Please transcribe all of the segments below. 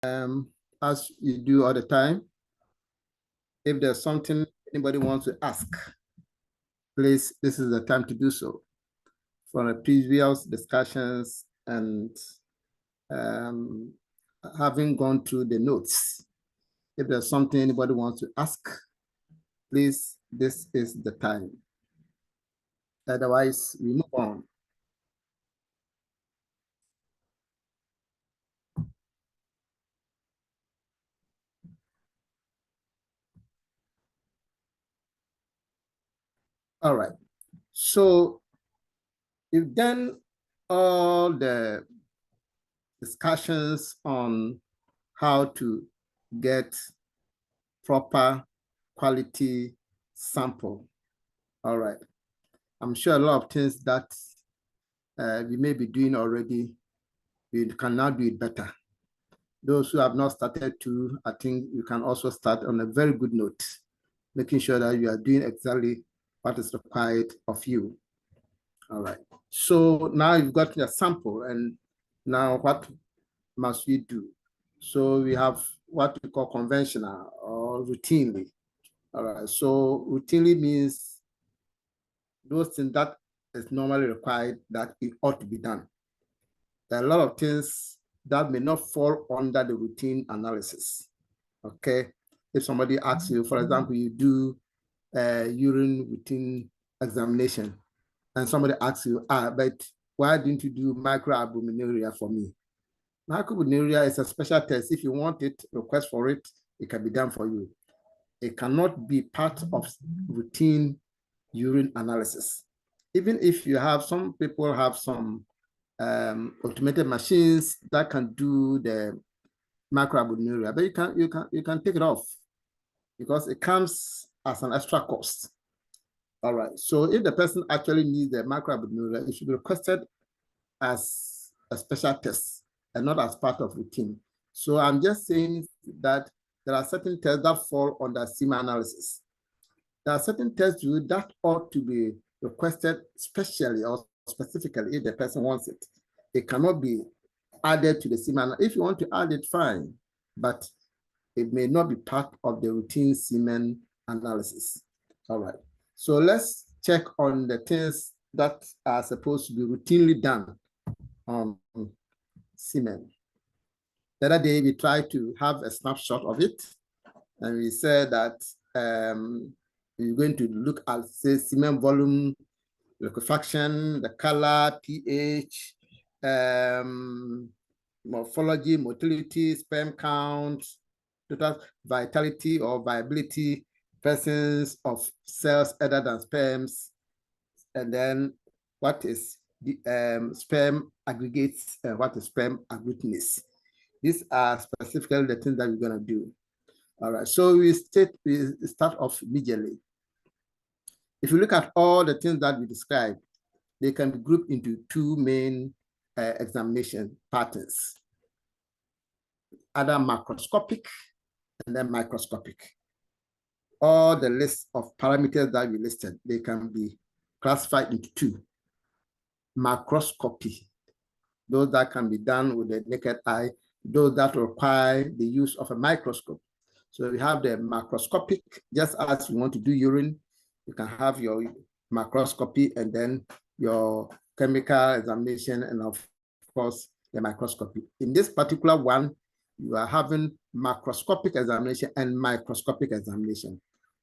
as you do all the time, if there's something anybody wants to ask, please, this is the time to do so. From the previous discussions and having gone through the notes, if there's something anybody wants to ask, please, this is the time. Otherwise, we move on. All right. So you've done all the discussions on how to get proper quality sample. All right. I'm sure a lot of things that we may be doing already, we can now do it better. Those who have not started to, I think you can also start on a very good note, making sure that you are doing exactly what is required of you. All right. So now you've got your sample, and now what must we do? So we have what we call conventional or routinely. All right. So routinely means those things that is normally required that it ought to be done. There are a lot of things that may not fall under the routine analysis. Okay. If somebody asks you, for example, you do urine routine examination, and somebody asks you, but why didn't you do microalbuminuria for me? Microalbuminuria is a special test. If you want it, request for it, it can be done for you. It cannot be part of routine urine analysis. Even if you have, some people have some automated machines that can do the microalbuminuria, but you can take it off because it comes as an extra cost. All right. So if the person actually needs the microalbuminuria, it should be requested as a special test and not as part of routine. So I'm just saying that there are certain tests that fall under semen analysis. There are certain tests that ought to be requested specially or specifically if the person wants it. It cannot be added to the semen. If you want to add it, fine, but it may not be part of the routine semen analysis. All right. So let's check on the things that are supposed to be routinely done on semen. The other day, we tried to have a snapshot of it, and we said that we're going to look at, say, semen volume, liquefaction, the color, pH, morphology, motility, sperm count, total vitality or viability, presence of cells other than sperms, and then what is the sperm aggregates and what is sperm aggregateness. These are specifically the things that we're going to do. All right, so we start off immediately. If you look at all the things that we described, they can be grouped into two main examination patterns, either macroscopic and then microscopic. All the list of parameters that we listed, they can be classified into two. Macroscopy, those that can be done with the naked eye, those that require the use of a microscope. So we have the macroscopic, just as you want to do urine, you can have your macroscopy and then your chemical examination and of course the microscopy. In this particular one, you are having macroscopic examination and microscopic examination.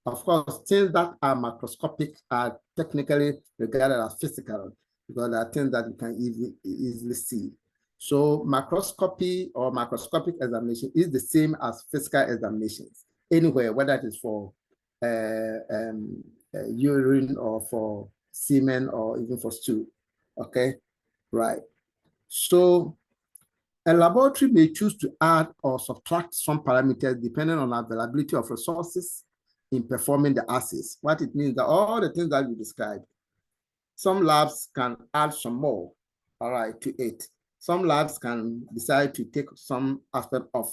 Of course, things that are macroscopic are technically regarded as physical because there are things that you can easily see. So macroscopy or microscopic examination is the same as physical examinations anywhere, whether it is for urine or for semen or even for stool. Okay, right. So a laboratory may choose to add or subtract some parameters depending on availability of resources in performing the assays. What it means that all the things that we described, some labs can add some more, all right, to it. Some labs can decide to take some aspect off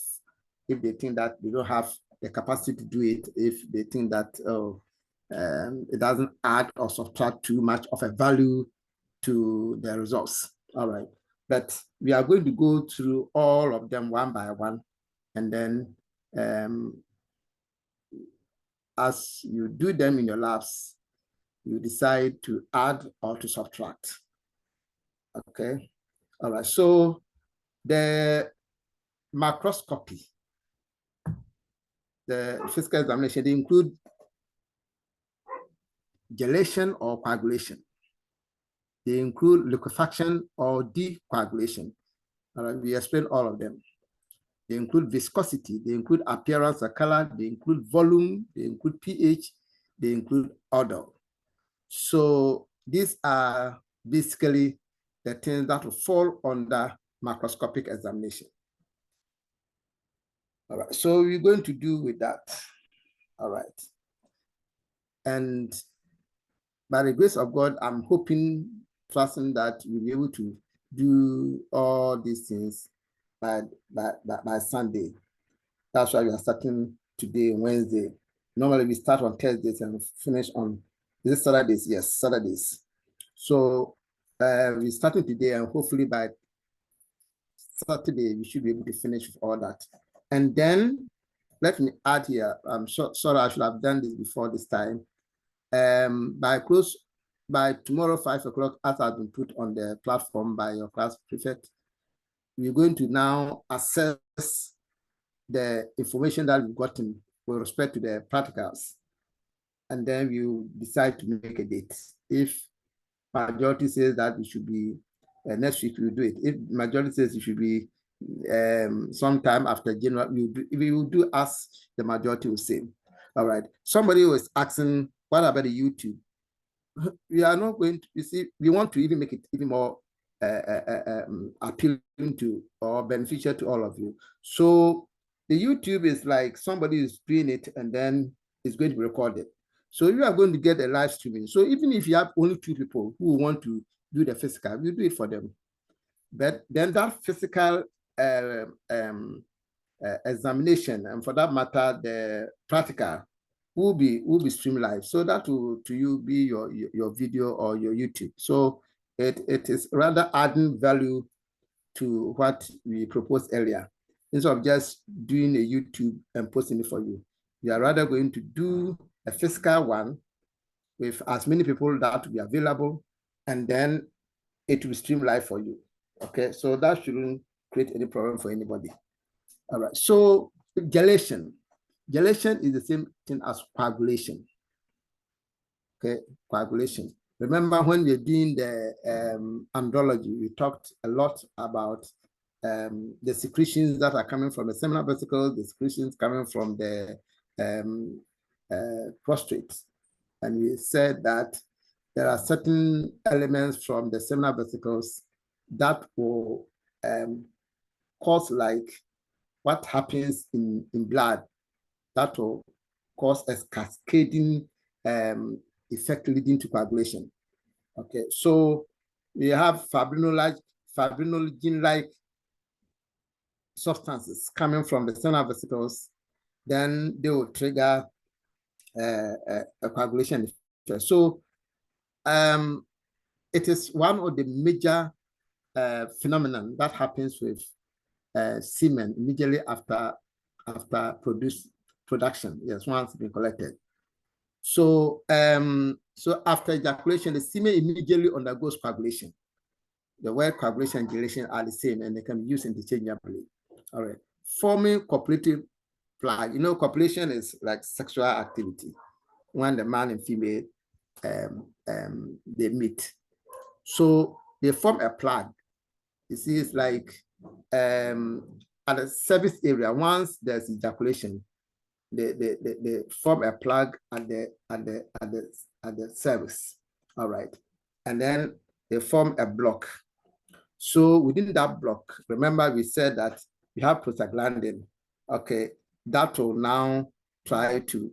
if they think that they don't have the capacity to do it, if they think that it doesn't add or subtract too much of a value to the results. All right. But we are going to go through all of them one by one And then as you do them in your labs, you decide to add or to subtract. Okay. All right. So the macroscopy, the physical examination, they include gelation or coagulation. They include liquefaction or decoagulation. All right, we explain all of them. They include viscosity, they include appearance or color, they include volume, they include pH, they include odor. So these are basically the things that will fall under macroscopic examination. All right, so we're going to do with that. All right. And by the grace of God, I'm hoping, trusting that we'll be able to do all these things by Sunday. That's why we are starting today, Wednesday. Normally we start on Thursdays and finish on, is it Saturdays? Yes, Saturdays. So we're starting today, and hopefully by Saturday we should be able to finish with all that. And then let me add here, I'm sorry, I should have done this before this time. By tomorrow 5 o'clock, as has been put on the platform by your class prefect, we're going to now assess the information that we've gotten with respect to the practicals, and then we decide to make a date. If majority says that it should be next week, we'll do it. If majority says it should be sometime after January, we will do as the majority will say. All right. Somebody was asking, what about the YouTube? We are not going to, you see, we want to even make it even more appealing to or beneficial to all of you. So the YouTube is like somebody is doing it and then it's going to be recorded. So you are going to get a live streaming. So even if you have only 2 people who want to do the physical, you do it for them. But then that physical examination, and for that matter, the practical will be streamed live. So that will to you be your video or your YouTube. So it is rather adding value to what we proposed earlier. Instead of just doing a YouTube and posting it for you, we are rather going to do a physical one with as many people that will be available, and then it will stream live for you. Okay, so that shouldn't create any problem for anybody. All right, so gelation. Gelation is the same thing as coagulation. Okay, coagulation. Remember when we are doing the andrology, we talked a lot about the secretions that are coming from the seminal vesicles, the secretions coming from the prostate. And we said that there are certain elements from the seminal vesicles that will cause like what happens in blood, that will cause a cascading effect leading to coagulation. Okay, so we have fibrinogen-like substances coming from the seminal vesicles, then they will trigger a coagulation effect. So it is one of the major phenomenon that happens with semen immediately after production. Yes, once it's been collected. So so after ejaculation, the semen immediately undergoes coagulation. The word coagulation and gelation are the same, and they can be used interchangeably. All right, forming copulative plug. You know, copulation is like sexual activity when the man and female they meet. So they form a plug. You see, it's like at the cervix area. Once there's ejaculation, they form a plug at the cervix. All right, and then they form a block. So within that block, remember we said that we have prostaglandin. Okay, that will now try to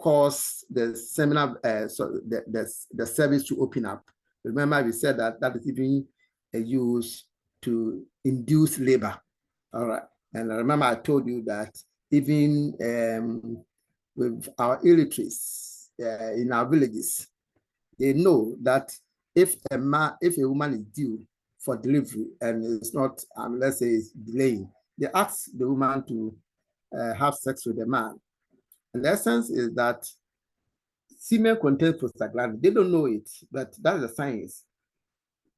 cause the seminal so the cervix to open up. Remember we said that that is even used to induce labor. All right, and remember I told you that even with our illiterates in our villages, they know that if a woman is due for delivery and it's not, let's say it's delaying, they ask the woman to have sex with the man. And the essence is that semen contains prostaglandin. They don't know it, but that's the science.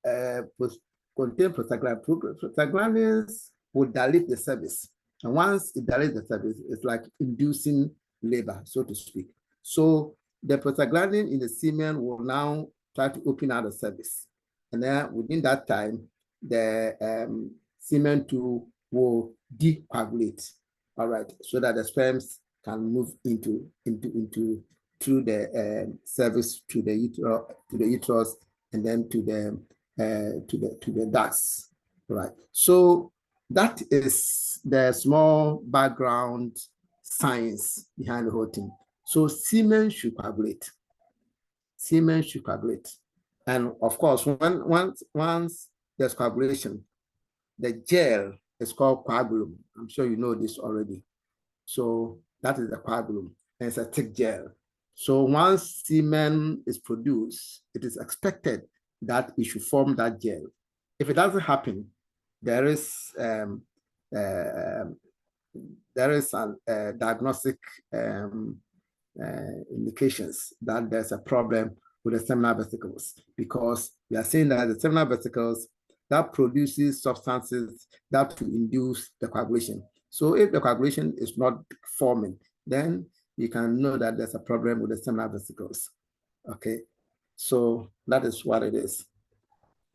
Contain prostaglandin. Prostaglandins will dilate the cervix. And once it dilates the cervix, it's like inducing labor, so to speak. So the prostaglandin in the semen will now try to open out the cervix. And then within that time, the semen too will decoagulate. All right, so that the sperms can move into through the cervix to the uterus, and then to the ducts. Right. So that is the small background science behind the whole thing. So semen should coagulate. Semen should coagulate. And of course, once there's coagulation, the gel is called coagulum. I'm sure you know this already. So that is the coagulum, and it's a thick gel. So once semen is produced, it is expected that it should form that gel. If it doesn't happen, there is a diagnostic indications that there's a problem with the seminal vesicles, because we are saying that the seminal vesicles that produces substances that will induce the coagulation. So if the coagulation is not forming, then you can know that there's a problem with the seminal vesicles. Okay, so that is what it is.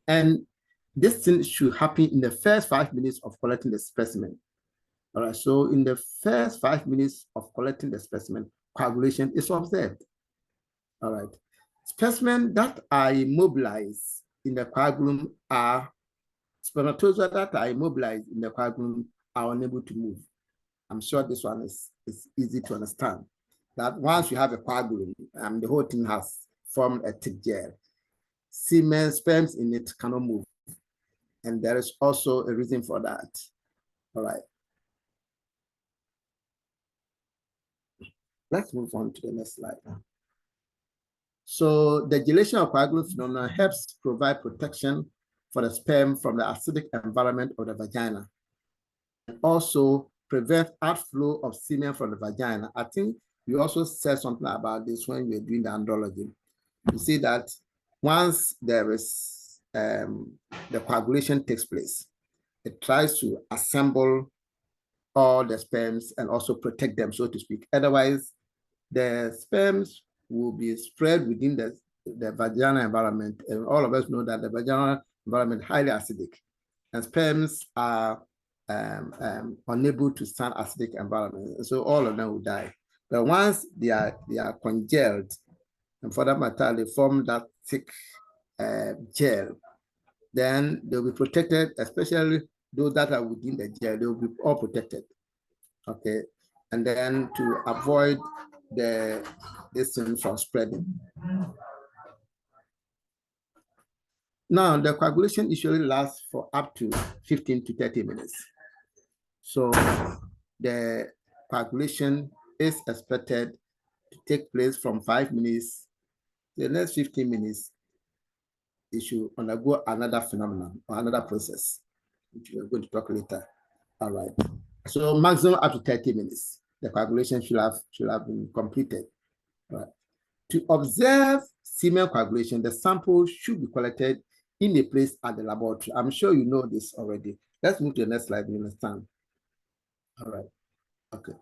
And this thing should happen in the first 5 minutes of collecting the specimen. All right, so in the first 5 minutes of collecting the specimen, coagulation is observed. All right, specimen that are immobilized in the coagulum are spermatozoa that are immobilized in the coagulum are unable to move. I'm sure this one is easy to understand. That once you have a coagulum, the whole thing has formed a thick gel. Semen, sperms in it cannot move. And there is also a reason for that. All right. Let's move on to the next slide now. So the gelation of coagulum phenomenon helps provide protection for the sperm from the acidic environment of the vagina. And also prevent outflow of semen from the vagina. I think you also said something about this when you were doing the andrology. You see that once there is the coagulation takes place, it tries to assemble all the sperms and also protect them, so to speak. Otherwise, the sperms will be spread within the vaginal environment. And all of us know that the vaginal environment is highly acidic, and sperms are unable to stand acidic environment. So all of them will die. But once they are congealed, and for that matter, they form that thick gel, then they'll be protected, especially those that are within the gel, they'll be all protected. Okay. And then to avoid this thing from spreading. Now, the coagulation usually lasts for up to 15 to 30 minutes. So the coagulation is expected to take place from 5 minutes. The next 15 minutes, it should undergo another phenomenon or another process, which we're going to talk later. All right. So maximum up to 30 minutes, the coagulation should have been completed. All right. To observe semen coagulation, the sample should be collected in a place at the laboratory. I'm sure you know this already. Let's move to the next slide. You understand? All right. Okay.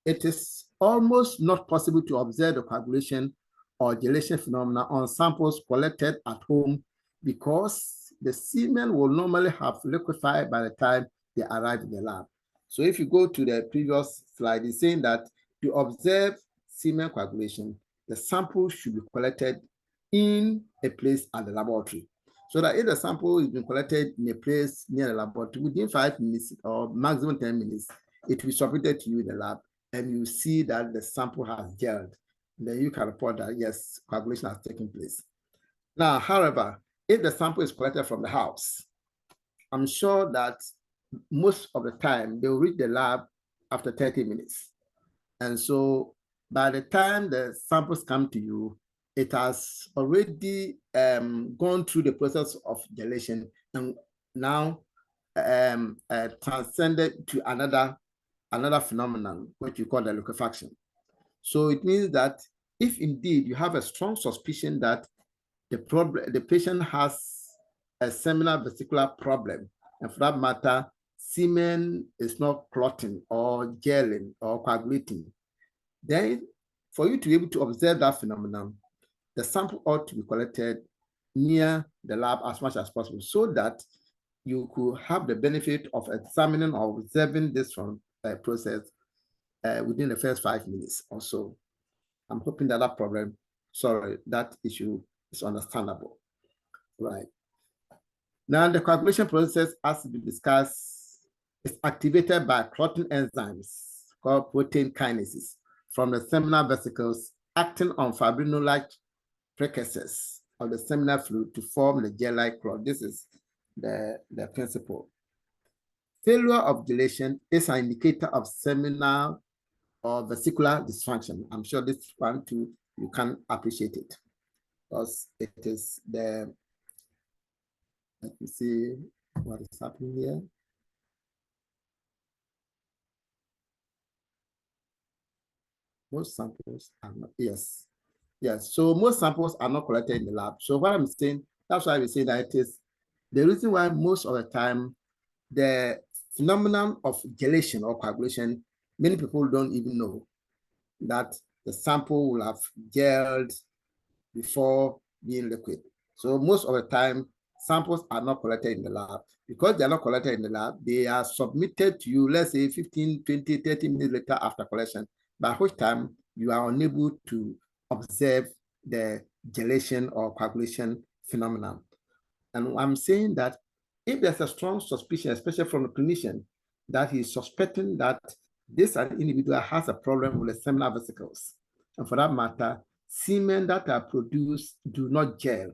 It is almost not possible to observe the coagulation or gelation phenomena on samples collected at home because the semen will normally have liquefied by the time they arrive in the lab. So if you go to the previous slide, it's saying that to observe semen coagulation, the sample should be collected in a place at the laboratory. So that if the sample is being collected in a place near the laboratory, within 5 minutes or maximum 10 minutes, it will be submitted to you in the lab, and you see that the sample has gelled. Then you can report that, yes, coagulation has taken place. Now, however, if the sample is collected from the house, I'm sure that most of the time they will reach the lab after 30 minutes. And so by the time the samples come to you, it has already gone through the process of gelation. And now transcended to another phenomenon, what you call the liquefaction. So it means that if indeed you have a strong suspicion that the patient has a seminal vesicular problem, and for that matter, semen is not clotting or gelling or coagulating, then for you to be able to observe that phenomenon, the sample ought to be collected near the lab as much as possible so that you could have the benefit of examining or observing this from process within the first 5 minutes or so. I'm hoping that that issue is understandable. Right. Now, the coagulation process, as we discussed, is activated by clotting enzymes called protein kinases from the seminal vesicles acting on fibrinolytic precursors of the seminal fluid to form the gel-like clot. This is the principle. Failure of dilation is an indicator of seminal or vesicular dysfunction. I'm sure this one too, you can appreciate it because it is the, let me see what is happening here. Most samples are not, yes. So most samples are not collected in the lab. So what I'm saying, that's why we say that it is the reason why most of the time the phenomenon of gelation or coagulation, many people don't even know that the sample will have gelled before being liquid. So most of the time, samples are not collected in the lab. Because they are not collected in the lab, they are submitted to you, let's say 15, 20, 30 minutes later after collection, by which time you are unable to observe the gelation or coagulation phenomenon. And I'm saying that if there's a strong suspicion, especially from a clinician, that he's suspecting that this individual has a problem with the seminal vesicles, and for that matter, semen that are produced do not gel.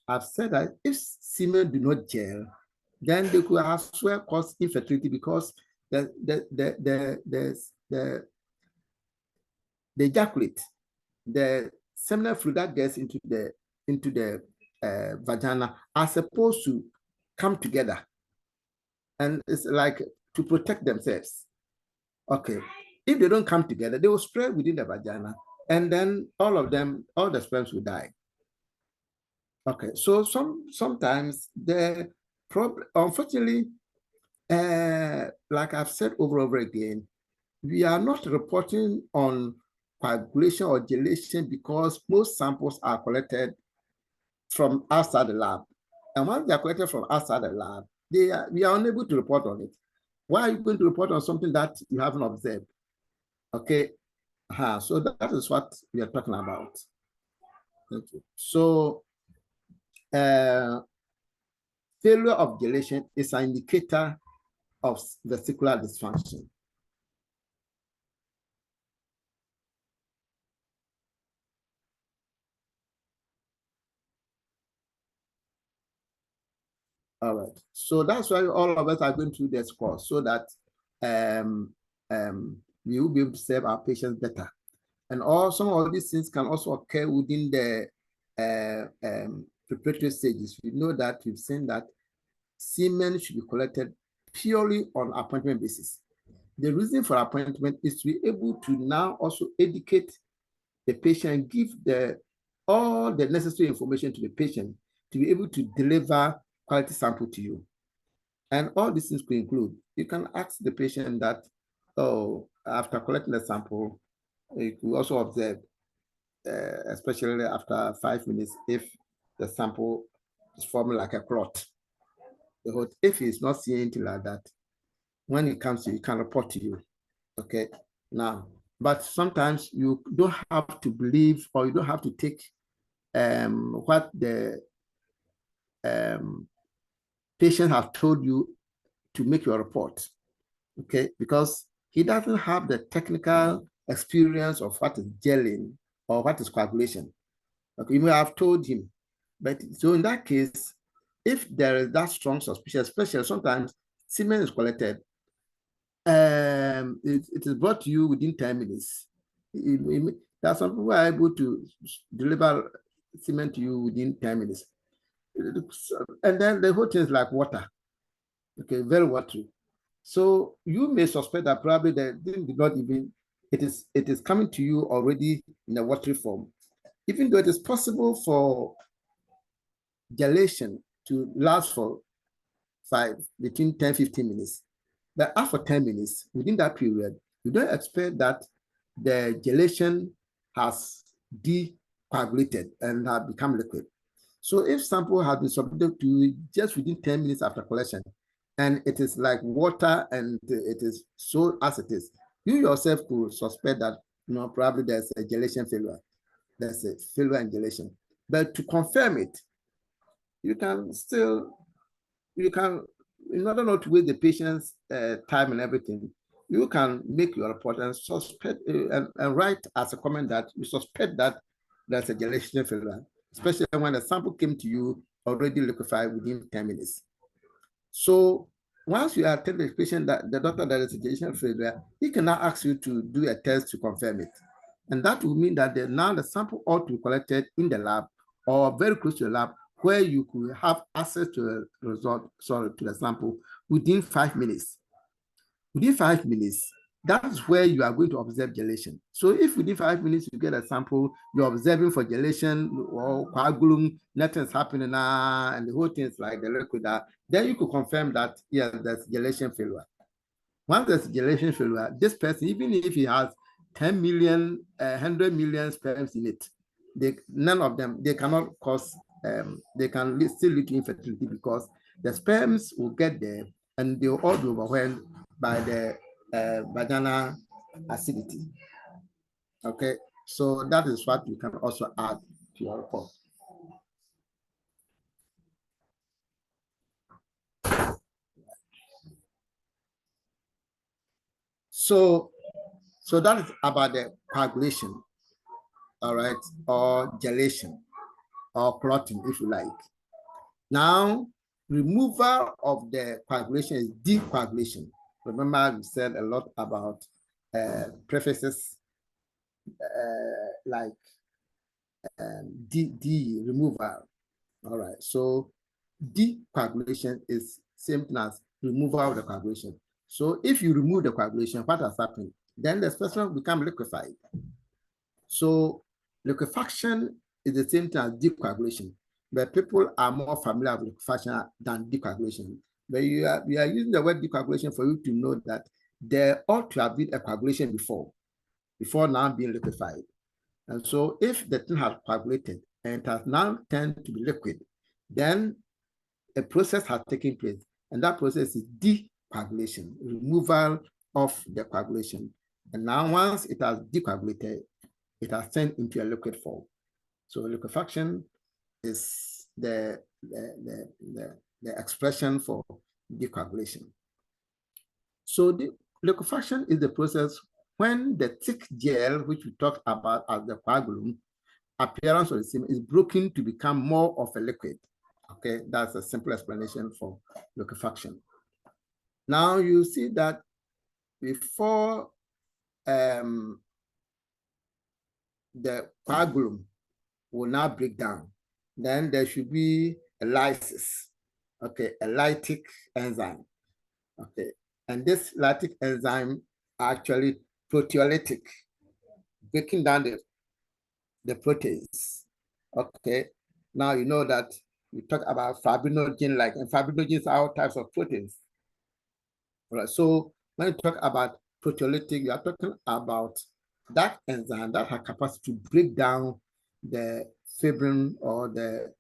I've said that if semen do not gel, then they could as well cause infertility because the ejaculate, the seminal fluid that gets into the vagina are supposed to come together, and it's like to protect themselves. Okay, if they don't come together, they will spread within the vagina, and then all the sperms will die. Okay, so sometimes the problem, unfortunately, like I've said over and over again, we are not reporting on coagulation or gelation because most samples are collected from outside the lab. And once they are collected from outside the lab, we are unable to report on it. Why are you going to report on something that you haven't observed? Okay, so that is what we are talking about. Thank you. So, failure of gelation is an indicator of vesicular dysfunction. All right. So that's why all of us are going through this course so that we will be able to serve our patients better. And all some of these things can also occur within the preparatory stages. We know that we've seen that semen should be collected purely on appointment basis. The reason for appointment is to be able to now also educate the patient, give all the necessary information to the patient to be able to deliver quality sample to you. And all these things could include, you can ask the patient that, oh, after collecting the sample, you could also observe, especially after 5 minutes, if the sample is forming like a clot. If he's not seeing anything like that, when it comes to you, he can report to you. Okay. Now, but sometimes you don't have to believe or you don't have to take what the patient have told you to make your report. Okay, because he doesn't have the technical experience of what is gelling or what is coagulation. Okay, you may have told him, but so in that case, if there is that strong suspicion, especially sometimes semen is collected, it is brought to you within 10 minutes. There are some people who are able to deliver semen to you within 10 minutes. And then the whole thing is like water. Okay, very watery. So you may suspect that probably the thing did not even, it is coming to you already in a watery form. Even though it is possible for gelation to last for between 10-15 minutes, but after 10 minutes, within that period, you don't expect that the gelation has decoagulated and have become liquid. So if sample has been submitted to just within 10 minutes after collection, and it is like water and it is so as it is, you yourself could suspect that probably there's a gelation failure. There's a failure in gelation. But to confirm it, you can still, in order not to waste the patient's time and everything, you can make your report and suspect and write as a comment that you suspect that there's a gelation failure, especially when the sample came to you already liquefied within 10 minutes. So once you are telling the patient that the doctor that is a gelation failure, he can now ask you to do a test to confirm it. And that will mean that now the sample ought to be collected in the lab or very close to the lab where you could have access to the result, to the sample within 5 minutes. Within 5 minutes, that's where you are going to observe gelation. So if within 5 minutes you get a sample, you're observing for gelation or coagulum, nothing's happening and the whole thing is like the liquid, then you could confirm that, yes, there's gelation failure. Once there's gelation failure, this person, even if he has 10 million, 100 million sperms in it, none of them, they cannot cause, they can still lead to infertility because the sperms will get there and they'll all be overwhelmed by the vaginal acidity. Okay, so that is what you can also add to your report. So that is about the coagulation, all right, or gelation, or clotting, if you like. Now, removal of the coagulation is decoagulation. Remember, we said a lot about prefixes like removal. All right, so decoagulation is same thing as removal of the coagulation. So if you remove the coagulation, what has happened? Then the specimen become liquefied. So liquefaction is the same thing as decoagulation, but people are more familiar with liquefaction than decoagulation. But we are using the word decoagulation for you to know that there ought to have been a coagulation before now being liquefied. And so if the thing has coagulated and it has now turned to be liquid, then a process has taken place, and that process is decoagulation, removal of the coagulation. And now once it has decoagulated, it has turned into a liquid form. So liquefaction is the expression for decoagulation. So the liquefaction is the process when the thick gel, which we talked about as the coagulum, appearance of the semen is broken to become more of a liquid. Okay, that's a simple explanation for liquefaction. Now you see that before the coagulum will now break down, then there should be a lysis, okay, a lytic enzyme, okay, and this lytic enzyme actually proteolytic, breaking down the proteins, okay. Now you know that we talk about fibrinogen, and fibrinogens are all types of proteins. All right, so when you talk about proteolytic, you are talking about that enzyme that has capacity to break down the fibrin or the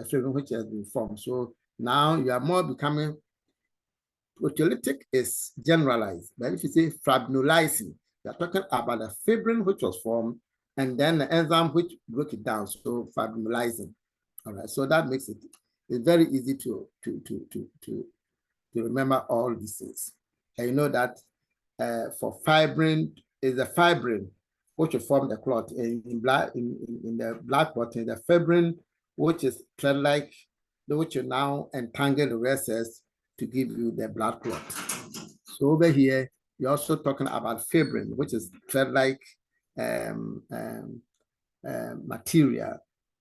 fibrin which has been formed. So now you are more becoming proteolytic is generalized, but if you say fibrinolysin, you are talking about the fibrin which was formed and then the enzyme which broke it down. So fibrinolysin. All right, so that makes it's very easy to remember all these things. And you know that for fibrin is the fibrin which will form the clot in the blood clot, in the fibrin which is thread-like, which will now entangle the vessels to give you the blood clot. So over here, you're also talking about fibrin, which is thread-like material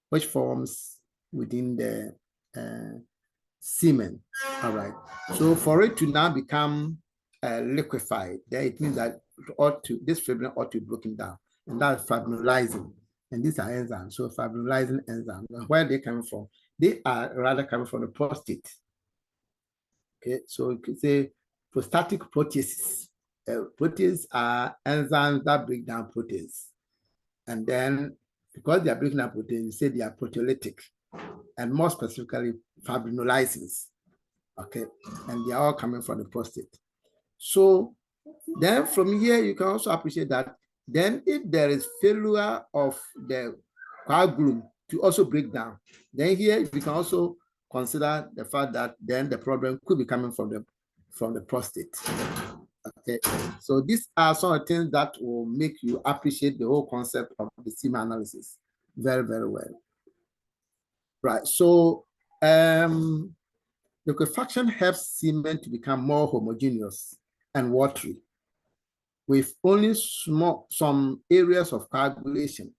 which forms within the semen. All right. So for it to now become liquefied, then it means that this fibrin ought to be broken down, and that's fibrinolyzing. And these are enzymes. So fibrinolyzing enzymes, where they come from? They are rather coming from the prostate. Okay, so you could say prostatic proteases. Proteases are enzymes that break down proteins. And then because they are breaking down proteins, you say they are proteolytic, and more specifically, fibrinolysis. Okay, and they are all coming from the prostate. So then from here, you can also appreciate that then if there is failure of the coagulum to also break down, then here you can also consider the fact that then the problem could be coming from the prostate. Okay, so these are some of the things that will make you appreciate the whole concept of the semen analysis very, very well. Right, so liquefaction helps semen to become more homogeneous and watery, with only some areas of coagulation,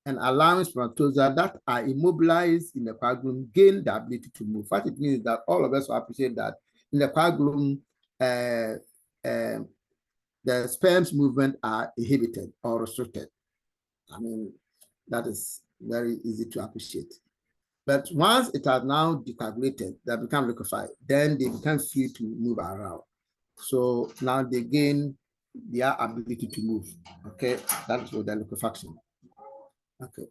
and allowing spermatozoa that are immobilized in the coagulum gain the ability to move. What it means is that all of us will appreciate that in the coagulum, the sperm's movement are inhibited or restricted. I mean, that is very easy to appreciate. But once it has now decoagulated, they become liquefied, then they become free to move around. So now they gain their ability to move. Okay, that's what the liquefaction. Okay.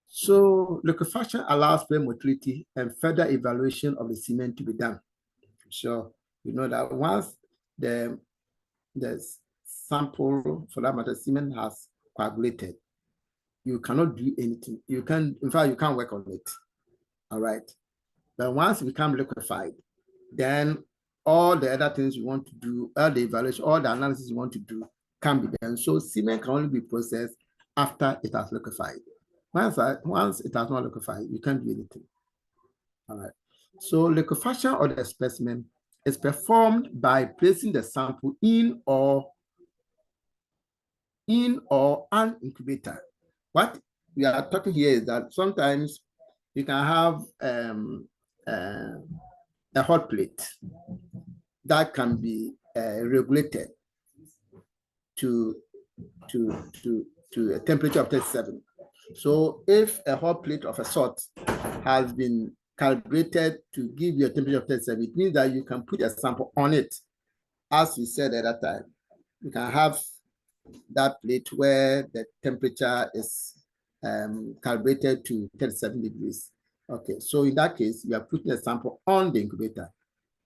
So liquefaction allows sperm motility and further evaluation of the semen to be done. So you know that once the sample, for that matter, semen has coagulated, you cannot do anything. You can, in fact, you can't work on it. All right. But once it becomes liquefied, then all the other things you want to do, all the evaluation, all the analysis you want to do can be done. So semen can only be processed after it has liquefied. Once it has not liquefied, you can't do anything. All right. So liquefaction of the specimen is performed by placing the sample in or an incubator. What we are talking here is that sometimes you can have a hot plate that can be regulated to a temperature of 37. So if a hot plate of a sort has been calibrated to give you a temperature of 37, it means that you can put a sample on it. As we said at that time, you can have that plate where the temperature is calibrated to 37 degrees. Okay, so in that case, you are putting a sample on the incubator.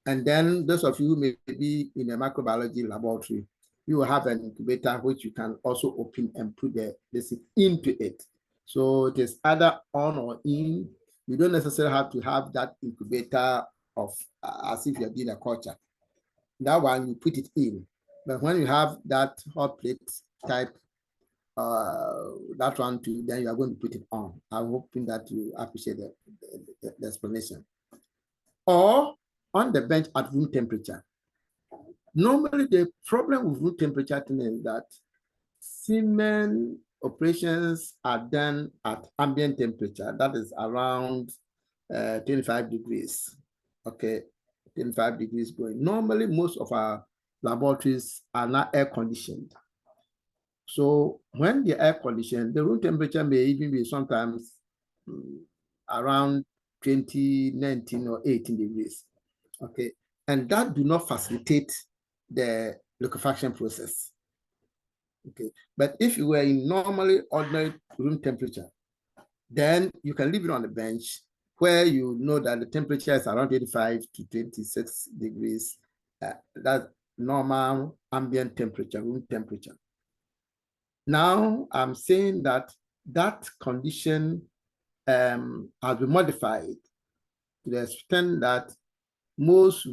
And then those of you who may be in a microbiology laboratory, you will have an incubator which you can also open and put the basic into it. So it is either on or in. You don't necessarily have to have that incubator of as if you're doing a culture. That one you put it in. But when you have that hot plate type, that one too, then you are going to put it on. I'm hoping that you appreciate the explanation. Or on the bench at room temperature. Normally, the problem with room temperature is that semen operations are done at ambient temperature, that is around 25 degrees. Okay, 25 degrees going. Normally, most of our laboratories are not air conditioned. So when the air conditioned, the room temperature may even be sometimes around 20, 19 or 18 degrees. Okay, and that do not facilitate the liquefaction process. Okay, but if you were in normally ordinary room temperature, then you can leave it on the bench where you know that the temperature is around 85 to 26 degrees. That's normal ambient temperature, room temperature. Now I'm saying that that condition has been modified to the extent that most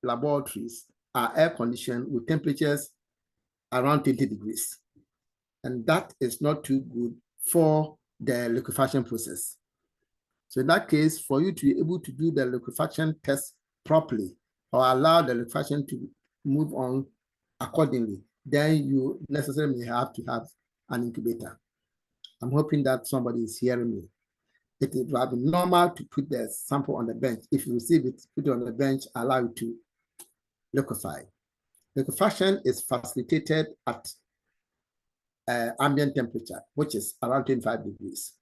laboratories are air conditioned with temperatures around 20 degrees. And that is not too good for the liquefaction process. So in that case, for you to be able to do the liquefaction test properly or allow the liquefaction to move on accordingly, then you necessarily have to have an incubator. I'm hoping that somebody is hearing me. it would have been normal to put the sample on the bench. If you receive it, put it on the bench, allow it to liquefy. Liquefaction is facilitated at ambient temperature, which is around 25 degrees.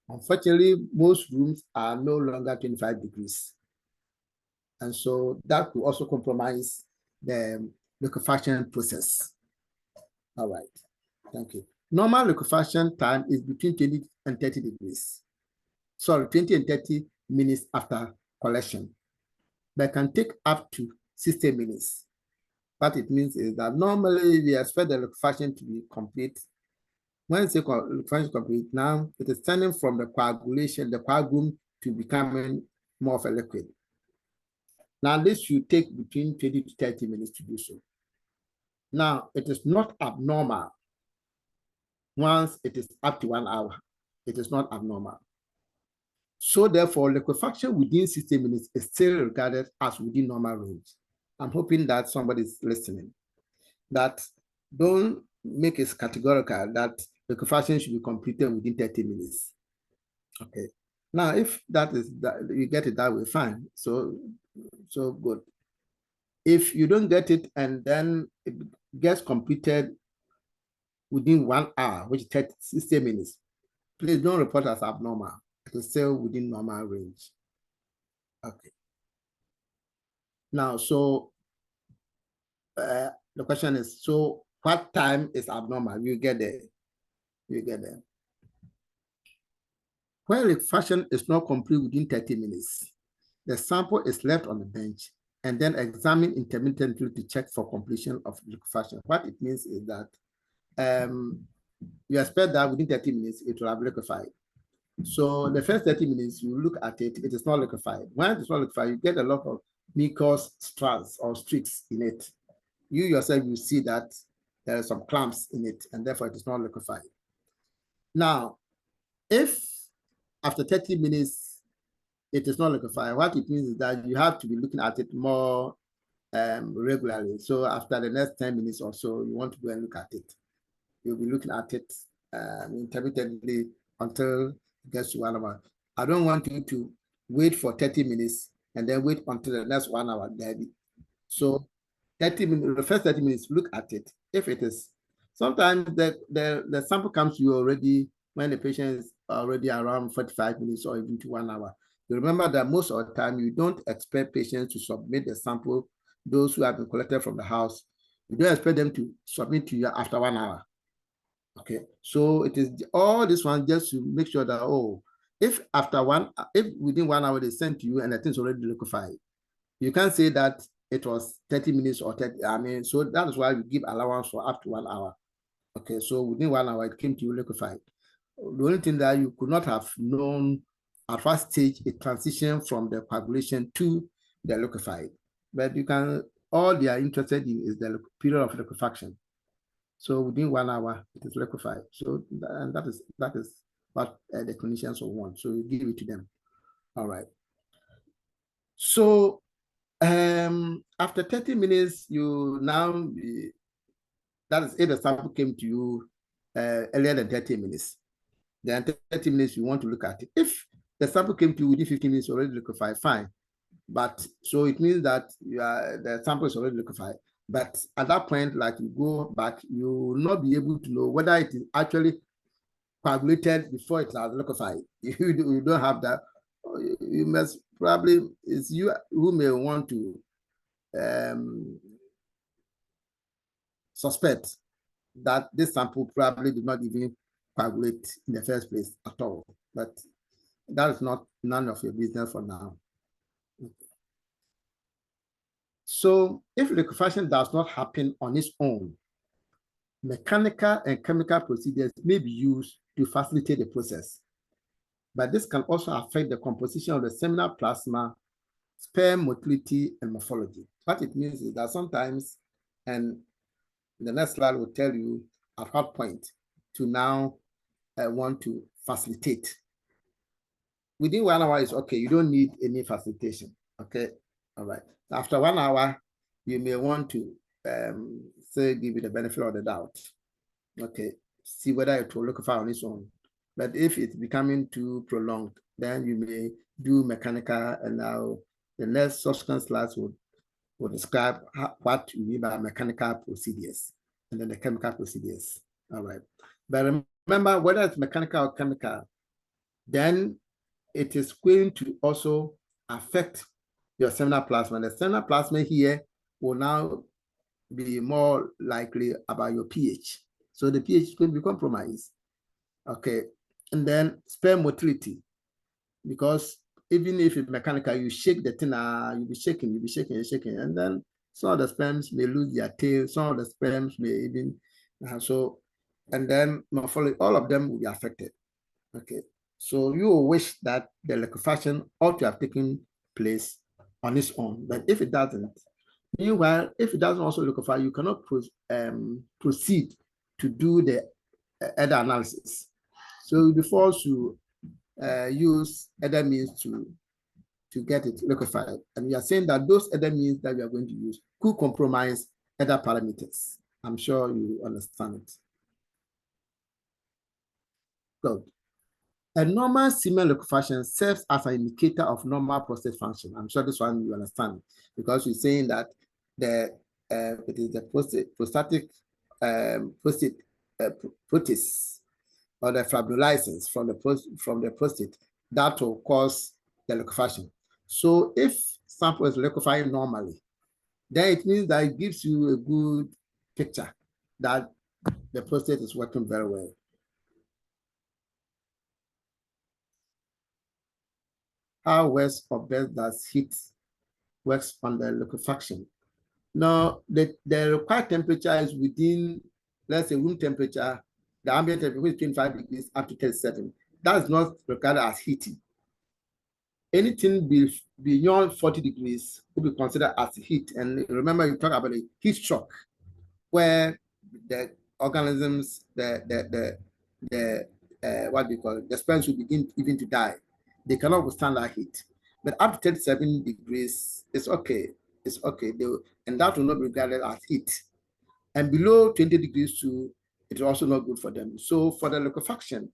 Unfortunately, most rooms are no longer 25 degrees. And so that could also compromise the liquefaction process. All right, thank you. Normal liquefaction time is between 20 and 30 degrees. Sorry, 20 and 30 minutes after collection. But can take up to 60 minutes. What it means is that normally we expect the liquefaction to be complete. When it's liquefaction complete, now it is turning from the coagulation, the coagulum, to becoming more of a liquid. Now this should take between 20 to 30 minutes to do so. Now it is not abnormal once it is up to 1 hour. It is not abnormal. So therefore, liquefaction within 60 minutes is still regarded as within normal range. I'm hoping that somebody is listening. That don't make it categorical that liquefaction should be completed within 30 minutes. Okay. Now, if that is that you get it that way, fine. So good. If you don't get it and then it gets completed within 1 hour, which is 60 minutes, please don't report as abnormal. It is still within normal range. Okay. Now, so the question is, so what time is abnormal? You get there. You get there. When liquefaction is not complete within 30 minutes, the sample is left on the bench and then examined intermittently to check for completion of liquefaction. What it means is that you expect that within 30 minutes, it will have liquefied. So the first 30 minutes, you look at it, it is not liquefied. When it is not liquefied, you get a lot of mucus strands or streaks in it. You yourself, you see that there are some clumps in it, and therefore it is not liquefied. Now, if after 30 minutes, it is not liquefied, what it means is that you have to be looking at it more regularly. So after the next 10 minutes or so, you want to go and look at it. You'll be looking at it intermittently until it gets to 1 hour. I don't want you to wait for 30 minutes and then wait until the next 1 hour, David. So 30 minutes, the first 30 minutes, look at it. If it is, sometimes the sample comes to you already when the patient is already around 45 minutes or even to 1 hour. You remember that most of the time, you don't expect patients to submit the sample, those who have been collected from the house. You don't expect them to submit to you after 1 hour. Okay, so it is all this one just to make sure that, if within 1 hour they send to you and the thing's already liquefied, you can't say that it was 30 minutes or 30, so that is why we give allowance for up to 1 hour. Okay, so within 1 hour it came to you liquefied. The only thing that you could not have known at what stage it transitioned from the coagulation to the liquefied. But all they are interested in is the period of liquefaction. So within 1 hour, it is liquefied. So and that is what the clinicians will want. So you give it to them. All right. So after 30 minutes, you now that is if the sample came to you earlier than 30 minutes. Then 30 minutes, you want to look at it. If the sample came to you within 15 minutes already liquefied, fine. But so it means that the sample is already liquefied. But at that point, like you go back, you will not be able to know whether it is actually coagulated before it has liquefied. You don't have that. You must probably, it's you who may want to suspect that this sample probably did not even coagulate in the first place at all. But that is none of your business for now. So if liquefaction does not happen on its own, mechanical and chemical procedures may be used to facilitate the process. But this can also affect the composition of the seminal plasma, sperm motility, and morphology. What it means is that sometimes, and the next slide will tell you at what point to now want to facilitate. Within 1 hour is okay, you don't need any facilitation, okay? All right. After 1 hour, you may want to say give it the benefit of the doubt. Okay, see whether it will liquefy on its own. But if it's becoming too prolonged, then you may do mechanical, and now the next subsequent slides will describe what we mean by mechanical procedures and then the chemical procedures. All right. But remember, whether it's mechanical or chemical, then it is going to also affect your seminal plasma. The seminal plasma here will now be more likely about your pH. So the pH is going to be compromised. Okay. And then sperm motility, because even if it's mechanical, you shake the thing, you'll be shaking, and then some of the sperms may lose their tail, some of the sperms may even, and then morphology, all of them will be affected. Okay, so you will wish that the liquefaction ought to have taken place on its own, but if it doesn't, meanwhile, if it doesn't also liquefy, you cannot proceed to do the other analysis. So you'll be forced to use other means to get it liquefied. And we are saying that those other means that we are going to use could compromise other parameters. I'm sure you understand it. Good. A normal semen liquefaction serves as an indicator of normal prostate function. I'm sure this one you understand, because you're saying that it is the prostatic protease or the fibrinolysis from the prostate that will cause the liquefaction. So if sample is liquefying normally, then it means that it gives you a good picture that the prostate is working very well. How worse or best does heat works on the liquefaction? Now, the required temperature is within, let's say, room temperature, the ambient temperature is 25 degrees up to 37. That is not regarded as heating. Anything beyond 40 degrees will be considered as heat. And remember, you talk about a heat shock, where the organisms, what do you call it, the sperms will begin even to die. They cannot withstand that heat. But up to 37 degrees, it's okay. It's okay. And that will not be regarded as heat. And below 20 degrees too, it's also not good for them. So for the liquefaction,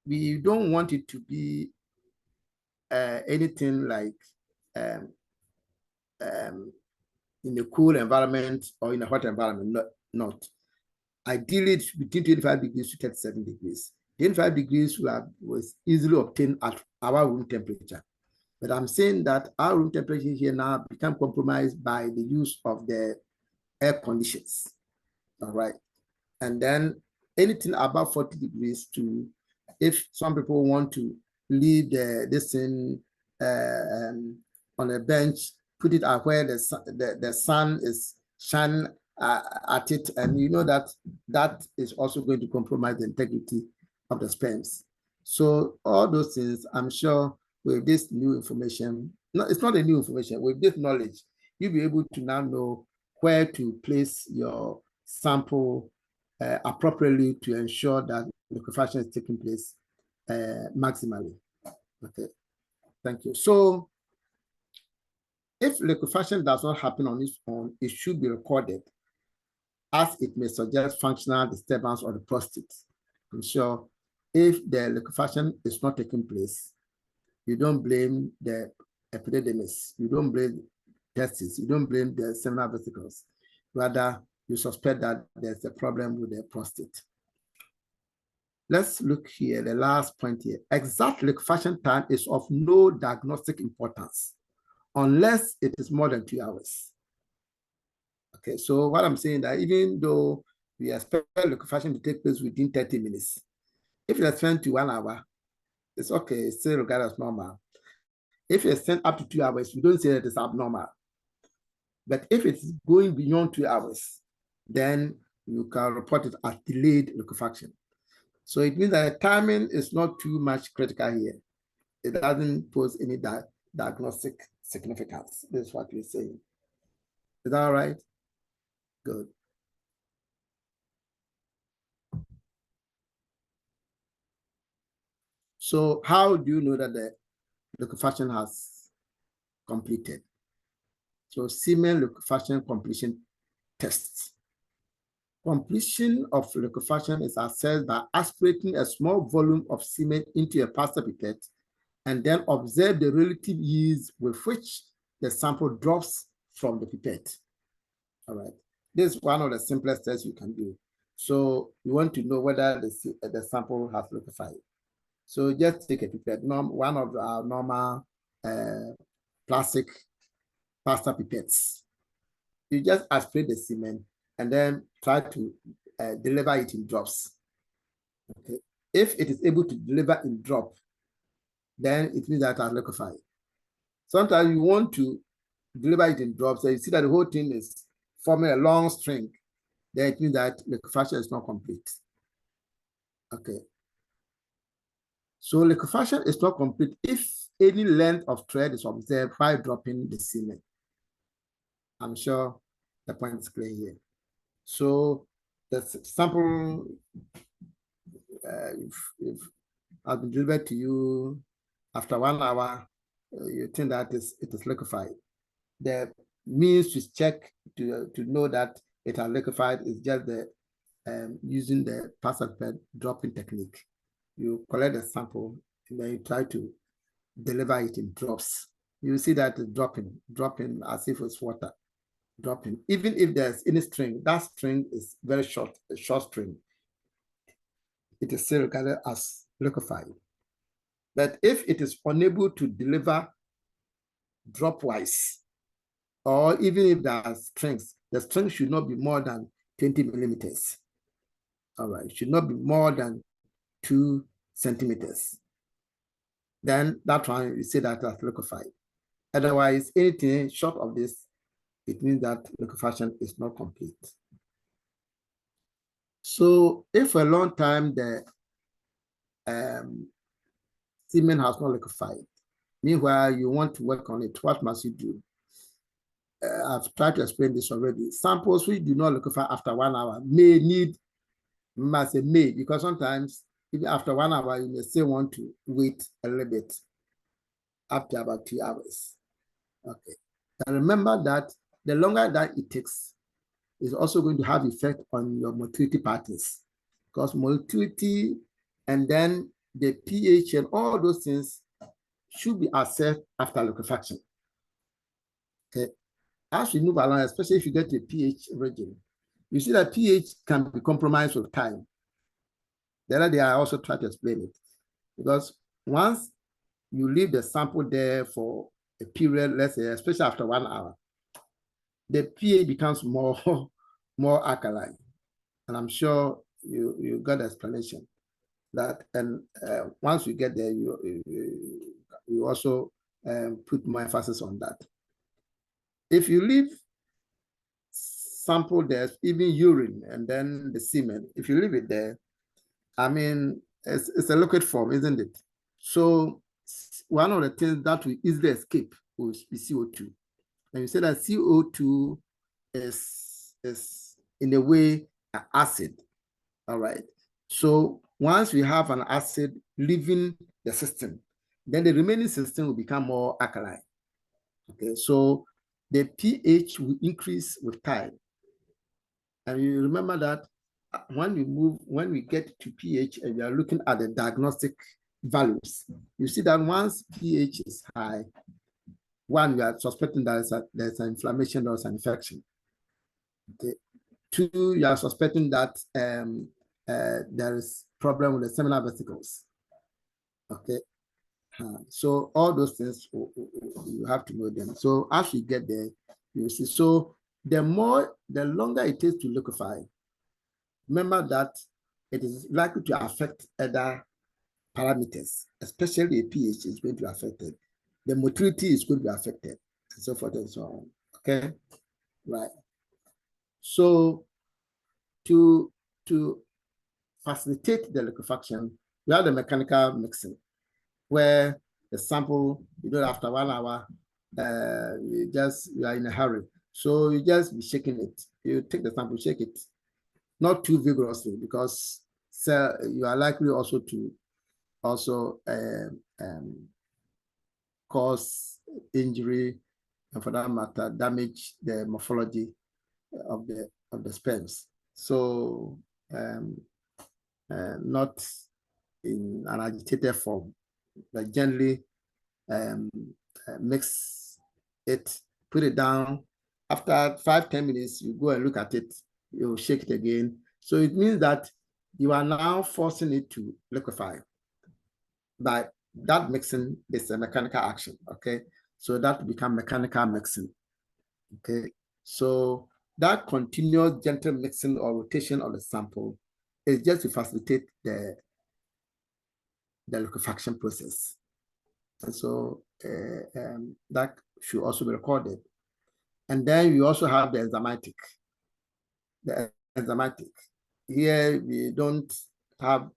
we don't want it to be anything like in a cool environment or in a hot environment, not. Ideally, it's between 25 degrees to 37 degrees. 25 degrees was easily obtained at our room temperature. But I'm saying that our room temperature here now become compromised by the use of the air conditions. All right. And then anything above 40 degrees to, if some people want to leave this thing on a bench, put it out where the sun is shining at it, and you know that is also going to compromise the integrity of the sperms. So all those things, I'm sure with this new information, no, it's not a new information, with this knowledge, you'll be able to now know where to place your sample appropriately to ensure that liquefaction is taking place maximally. Okay, thank you. So if liquefaction does not happen on its own, it should be recorded, as it may suggest functional disturbance of the prostate. I'm sure if the liquefaction is not taking place, you don't blame the epididymis, you don't blame testes, you don't blame the seminal vesicles. Rather, you suspect that there's a problem with the prostate. Let's look here, the last point here. Exact liquefaction time is of no diagnostic importance unless it is more than 2 hours. Okay, so what I'm saying that even though we expect liquefaction to take place within 30 minutes, if you extend to 1 hour, it's okay, it's still regarded as normal. If you extend up to 2 hours, we don't say that it's abnormal. But if it's going beyond 2 hours, then you can report it as delayed liquefaction. So it means that the timing is not too much critical here. It doesn't pose any diagnostic significance. This is what we're saying. Is that all right? Good. So how do you know that the liquefaction has completed? So semen liquefaction completion tests. Completion of liquefaction is assessed by aspirating a small volume of semen into a pasta pipette and then observe the relative ease with which the sample drops from the pipette. All right. This is one of the simplest tests you can do. So you want to know whether the sample has liquefied. So just take a pipette, one of our normal plastic pasta pipettes. You just aspirate the semen and then try to deliver it in drops. Okay. If it is able to deliver in drop, then it means that it has liquefied. Sometimes you want to deliver it in drops, so you see that the whole thing is forming a long string, then it means that liquefaction is not complete. Okay. So liquefaction is not complete if any length of thread is observed while dropping the semen. I'm sure the point is clear here. So the sample if has been delivered to you after 1 hour, you think that it is liquefied. The means to check to know that it has liquefied is just the using the pasta dropping technique. You collect the sample and then you try to deliver it in drops. You see that it's dropping as if it's water, dropping. Even if there's any string, that string is very short, a short string. It is still regarded as liquefied. But if it is unable to deliver dropwise, or even if there are strings, the string should not be more than 20 millimeters. All right, it should not be more than 2 centimeters. Then that one, you say that that's liquefied. Otherwise, anything short of this, it means that liquefaction is not complete. So if for a long time the semen has not liquefied, meanwhile you want to work on it, what must you do? I've tried to explain this already. Samples which do not liquefy after 1 hour may need, must say may, because sometimes even after 1 hour, you may still want to wait a little bit up to about 2 hours. Okay. And remember that the longer that it takes is also going to have effect on your motility patterns, because motility and then the pH and all those things should be assessed after liquefaction. Okay. As we move along, especially if you get to a pH region, you see that pH can be compromised with time. The other day, I also tried to explain it, because once you leave the sample there for a period, let's say, especially after 1 hour, the pH becomes more alkaline. And I'm sure you got the explanation that, and once you get there, you also put more emphasis on that. If you leave sample there, even urine and then the semen, if you leave it there, I mean, it's a liquid form, isn't it? So one of the things that will easily escape will be CO2. And you say that CO2 is in a way an acid. All right. So once we have an acid leaving the system, then the remaining system will become more alkaline. Okay. So the pH will increase with time. And you remember that when we get to pH and we are looking at the diagnostic values, you see that once pH is high, one, we are suspecting that there's an inflammation or an infection. Okay. Two, you are suspecting that there is problem with the seminal vesicles. Okay. So all those things, you have to know them. So as you get there, you see. So the longer it takes to liquefy, remember that it is likely to affect other parameters, especially the pH is going to be affected. The motility is going to be affected, and so forth and so on. Okay, right. So to facilitate the liquefaction, we have the mechanical mixing, where the sample, after 1 hour, you are in a hurry. So you just be shaking it. You take the sample, shake it, not too vigorously, because you are likely also to cause injury, and for that matter, damage the morphology of the sperms. So not in an agitated form, but generally mix it, put it down. After 5-10 minutes, you go and look at it, you shake it again. So it means that you are now forcing it to liquefy. But that mixing is a mechanical action, okay? So that become mechanical mixing, okay? So that continuous gentle mixing or rotation of the sample is just to facilitate the liquefaction process. And so that should also be recorded. And then you also have the enzymatic. The enzymatic. Here we don't have,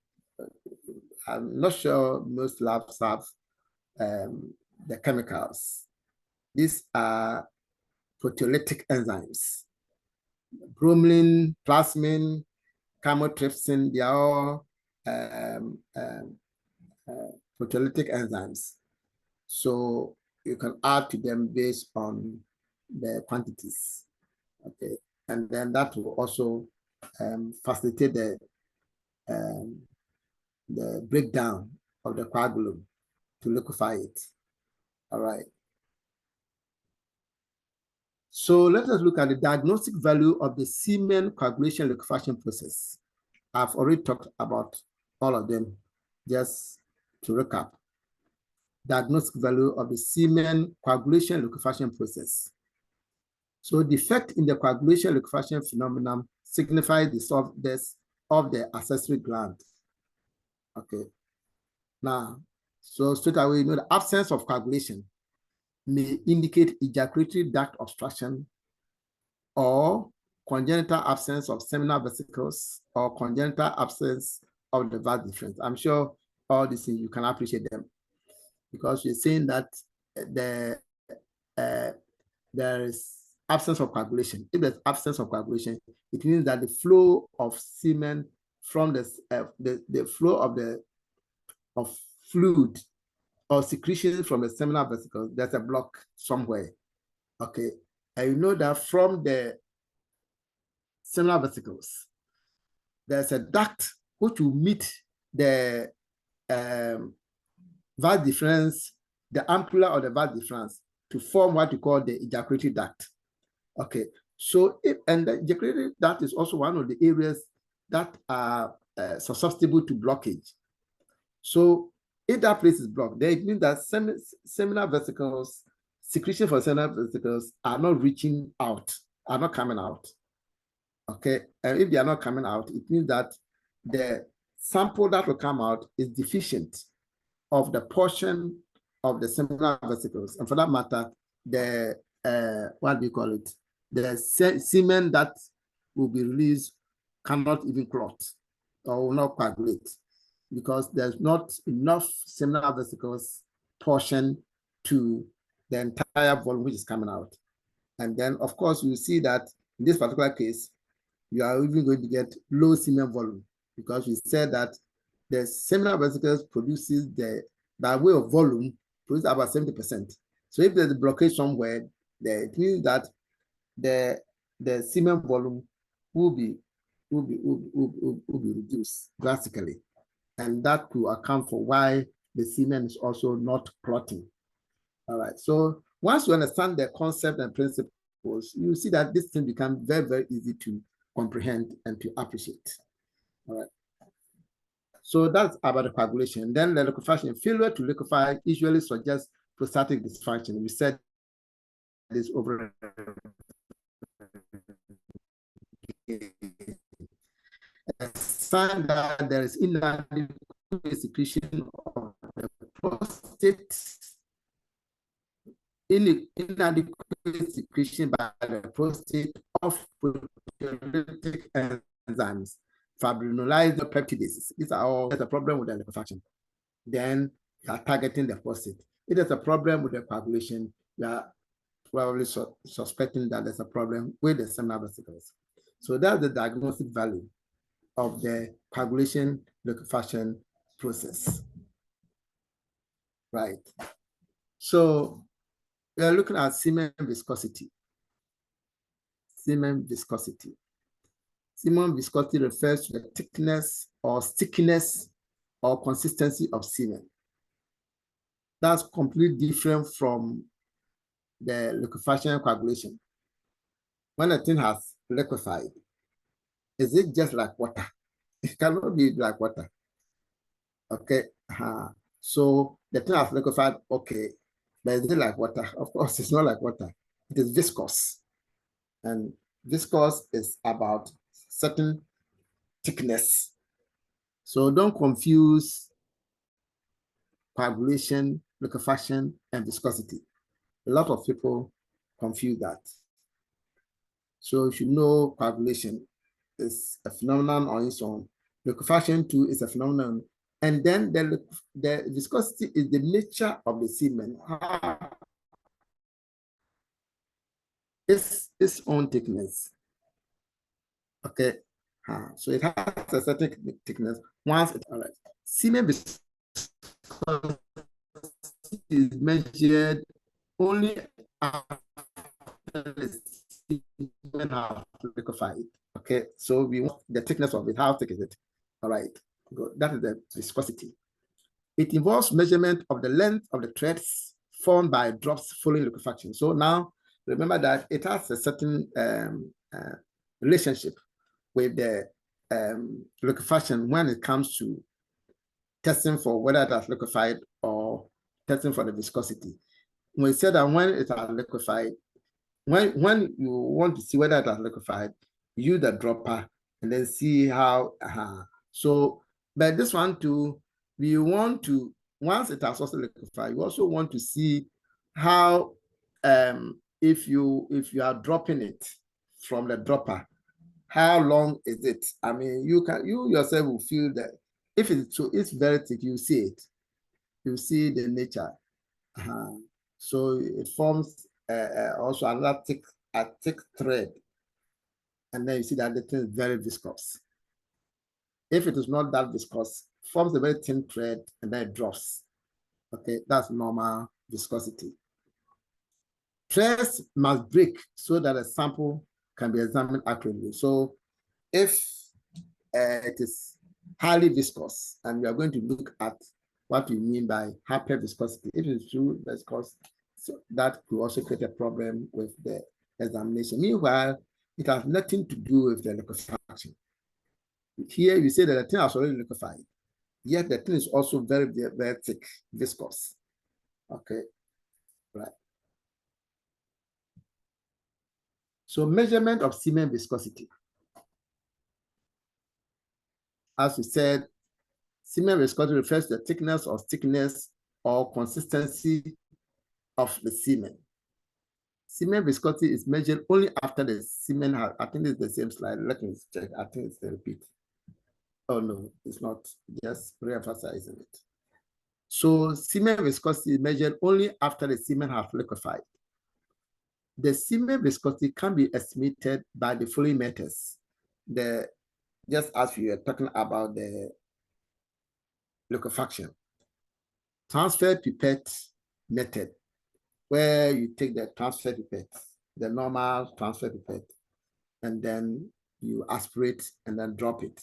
I'm not sure most labs have the chemicals. These are proteolytic enzymes. Bromelain, plasmin, chymotrypsin, they are all proteolytic enzymes. So you can add to them based on the quantities. Okay, and then that will also facilitate the breakdown of the coagulum to liquefy it. All right. So let us look at the diagnostic value of the semen coagulation liquefaction process. I've already talked about all of them. Just to recap, diagnostic value of the semen coagulation liquefaction process. So defect in the coagulation liquefaction phenomenon signifies the softness of the accessory gland. Okay. Now, so straight away, you know, the absence of coagulation may indicate ejaculatory duct obstruction or congenital absence of seminal vesicles or congenital absence of the vas deferens. I'm sure all these things you can appreciate them because you're saying that there is absence of coagulation. If there's absence of coagulation, it means that the flow of semen from the flow of fluid or secretion from the seminal vesicles, there's a block somewhere. Okay, and you know that from the seminal vesicles, there's a duct which will meet the vas deferens, the ampulla or the vas deferens, to form what we call the ejaculatory duct. Okay, so and the ejaculatory duct is also one of the areas that are susceptible to blockage. So if that place is blocked, then it means that seminal vesicles, secretion for seminal vesicles are not reaching out, are not coming out. Okay, and if they are not coming out, it means that the sample that will come out is deficient of the portion of the seminal vesicles, and for that matter, the what do you call it? The semen that will be released cannot even clot or will not coagulate because there's not enough seminal vesicles portion to the entire volume which is coming out. And then, of course, you see that in this particular case, you are even going to get low semen volume because we said that the seminal vesicles produces by way of volume, produce about 70%. So if there's a blockage somewhere, it means that the semen volume will be reduced drastically. And that could account for why the semen is also not clotting. All right. So once you understand the concept and principles, you see that this thing becomes very, very easy to comprehend and to appreciate. All right. So that's about the coagulation. Then the liquefaction. Failure to liquefy usually suggests prostatic dysfunction. We said this over a sign that there is inadequate secretion of the prostate, inadequate secretion by the prostate of proteolytic enzymes, fibrinolysis peptidases. These are all there's a problem with the liquefaction. Then you are targeting the prostate. If there's a problem with the coagulation, you are probably suspecting that there's a problem with the seminal vesicles. So that's the diagnostic value of the coagulation liquefaction process. Right. So we are looking at semen viscosity. Semen viscosity. Semen viscosity refers to the thickness or stickiness or consistency of semen. That's completely different from the liquefaction coagulation. When a thing has liquefied, is it just like water? It cannot be like water. Okay. So the thing has liquefied, okay. But is it like water? Of course, it's not like water. It is viscous. And viscous is about certain thickness. So don't confuse coagulation, liquefaction, and viscosity. A lot of people confuse that. So you should know coagulation is a phenomenon on its own. Liquefaction too is a phenomenon. And then the viscosity is the nature of the semen. Its own thickness. Okay. So it has a certain thickness. Once it, all right. Semen viscosity is measured only after the semen has liquefied. Okay, so we want the thickness of it. How thick is it? All right, good. That is the viscosity. It involves measurement of the length of the threads formed by drops following liquefaction. So now remember that it has a certain relationship with the liquefaction when it comes to testing for whether it has liquefied or testing for the viscosity. We said that when it has liquefied, when you want to see whether it has liquefied, use the dropper and then see how. So, but this one too, we want to, once it has also liquefied, you also want to see how if you are dropping it from the dropper, how long is it? I mean, you yourself will feel that if it's very thick, you see it, you see the nature. So it forms also another thick thread, and then you see that the thing is very viscous. If it is not that viscous, forms a very thin thread and then it drops. Okay, that's normal viscosity. Threads must break so that a sample can be examined accurately. So if it is highly viscous, and we are going to look at what we mean by hyperviscosity. If it's too viscous, so that could also create a problem with the examination. Meanwhile, it has nothing to do with the liquefaction. Here you say that the thing has already liquefied, yet the thing is also very, very, very thick, viscous. Okay, right. So measurement of semen viscosity. As we said, semen viscosity refers to the thickness or thickness or consistency of the semen. Semen viscosity is measured only after the semen has, I think it's the same slide. Let me check. I think it's the repeat. Oh no, it's not. Just re-emphasizing it. So semen viscosity is measured only after the semen has liquefied. The semen viscosity can be estimated by the following methods. Just as we were talking about the liquefaction. Transfer pipette method, where you take the transfer pipette, the normal transfer pipette, and then you aspirate and then drop it.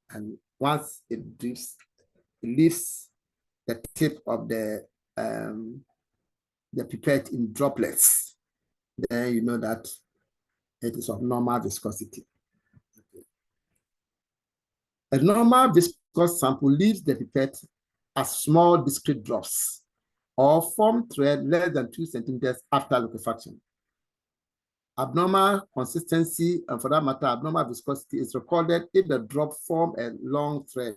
And once it drips, it leaves the tip of the pipette in droplets. Then you know that it is of normal viscosity. A normal viscous sample leaves the pipette as small discrete drops or form thread less than 2 centimeters after liquefaction. Abnormal consistency, and for that matter, abnormal viscosity is recorded if the drop form a long thread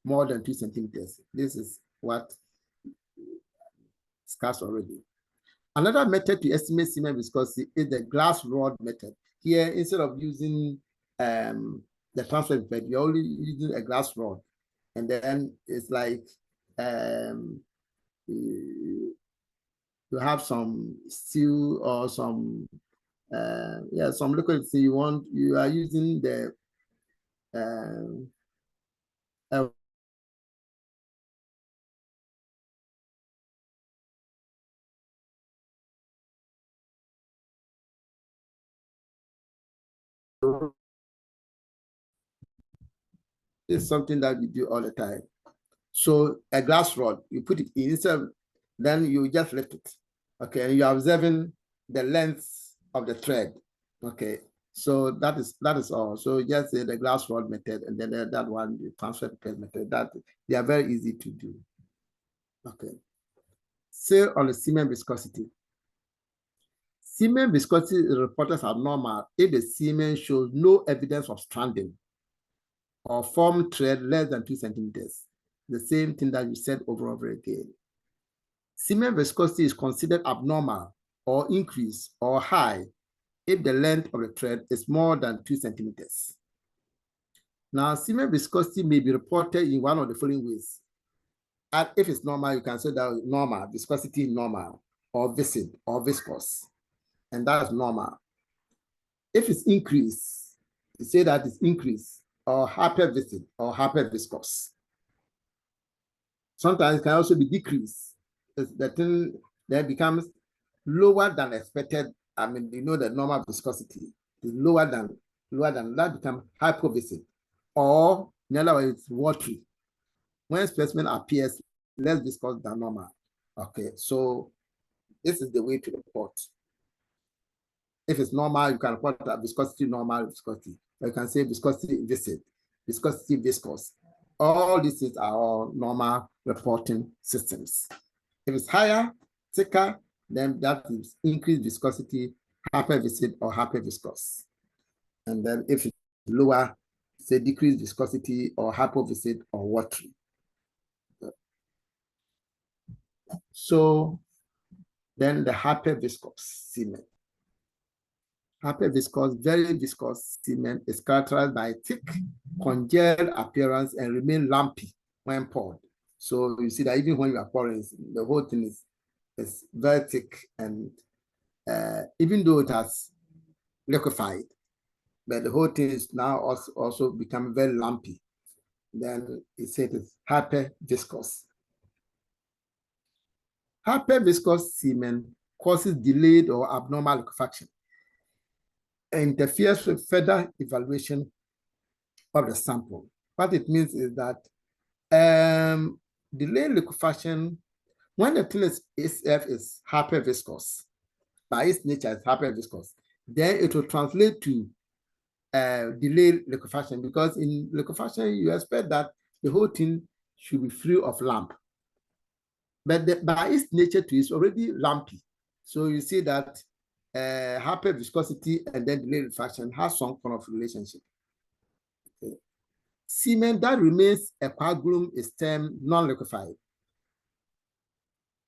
more than 2 centimeters. This is what discussed already. Another method to estimate semen viscosity is the glass rod method. Here, instead of using the transfer pipette, you're only using a glass rod. And then it's like you have some steel or some some liquid. So you are using the it's something that we do all the time. So a glass rod, you put it in, instead of then you just lift it. Okay, and you're observing the length of the thread. Okay, so that is all. So just say the glass rod method, and then that one, the transfer press method. That they are very easy to do. Okay, say on the semen viscosity. Semen viscosity is reported as abnormal if the semen shows no evidence of stranding or form thread less than 2 centimeters. The same thing that you said over and over again. Semen viscosity is considered abnormal or increased or high if the length of the thread is more than 2 centimeters. Now, semen viscosity may be reported in one of the following ways. And if it's normal, you can say that normal, viscosity normal, or viscid, or viscous, and that's normal. If it's increased, you say that it's increased, or hyperviscid, or hyperviscous. Sometimes it can also be decreased. The thing then becomes lower than expected. I mean, you know, the normal viscosity is lower than that becomes hypoviscid, or in other words, watery. When specimen appears less viscous than normal. Okay, so this is the way to report. If it's normal, you can report that viscosity normal viscosity. Or you can say viscosity viscid, viscosity viscous. All these things are all normal reporting systems. If it's higher, thicker, then that is increased viscosity, hyperviscid or hyperviscous. And then if it's lower, say decreased viscosity or hypoviscid or watery. So then the hyperviscous semen. Hyperviscous, very viscous semen is characterized by thick, congealed appearance and remain lumpy when poured. So you see that even when you are pouring, the whole thing is very thick, and even though it has liquefied, but the whole thing is now also become very lumpy. Then it said it's hyperviscous. Hyperviscous semen causes delayed or abnormal liquefaction and interferes with further evaluation of the sample. What it means is that delayed liquefaction, when the thing is hyperviscous, by its nature is hyperviscous, then it will translate to delayed liquefaction, because in liquefaction, you expect that the whole thing should be free of lump. But by its nature too, it's already lumpy. So you see that hyperviscosity and then delayed liquefaction has some kind of relationship. Okay. Semen that remains a coagulum is termed non-liquefied,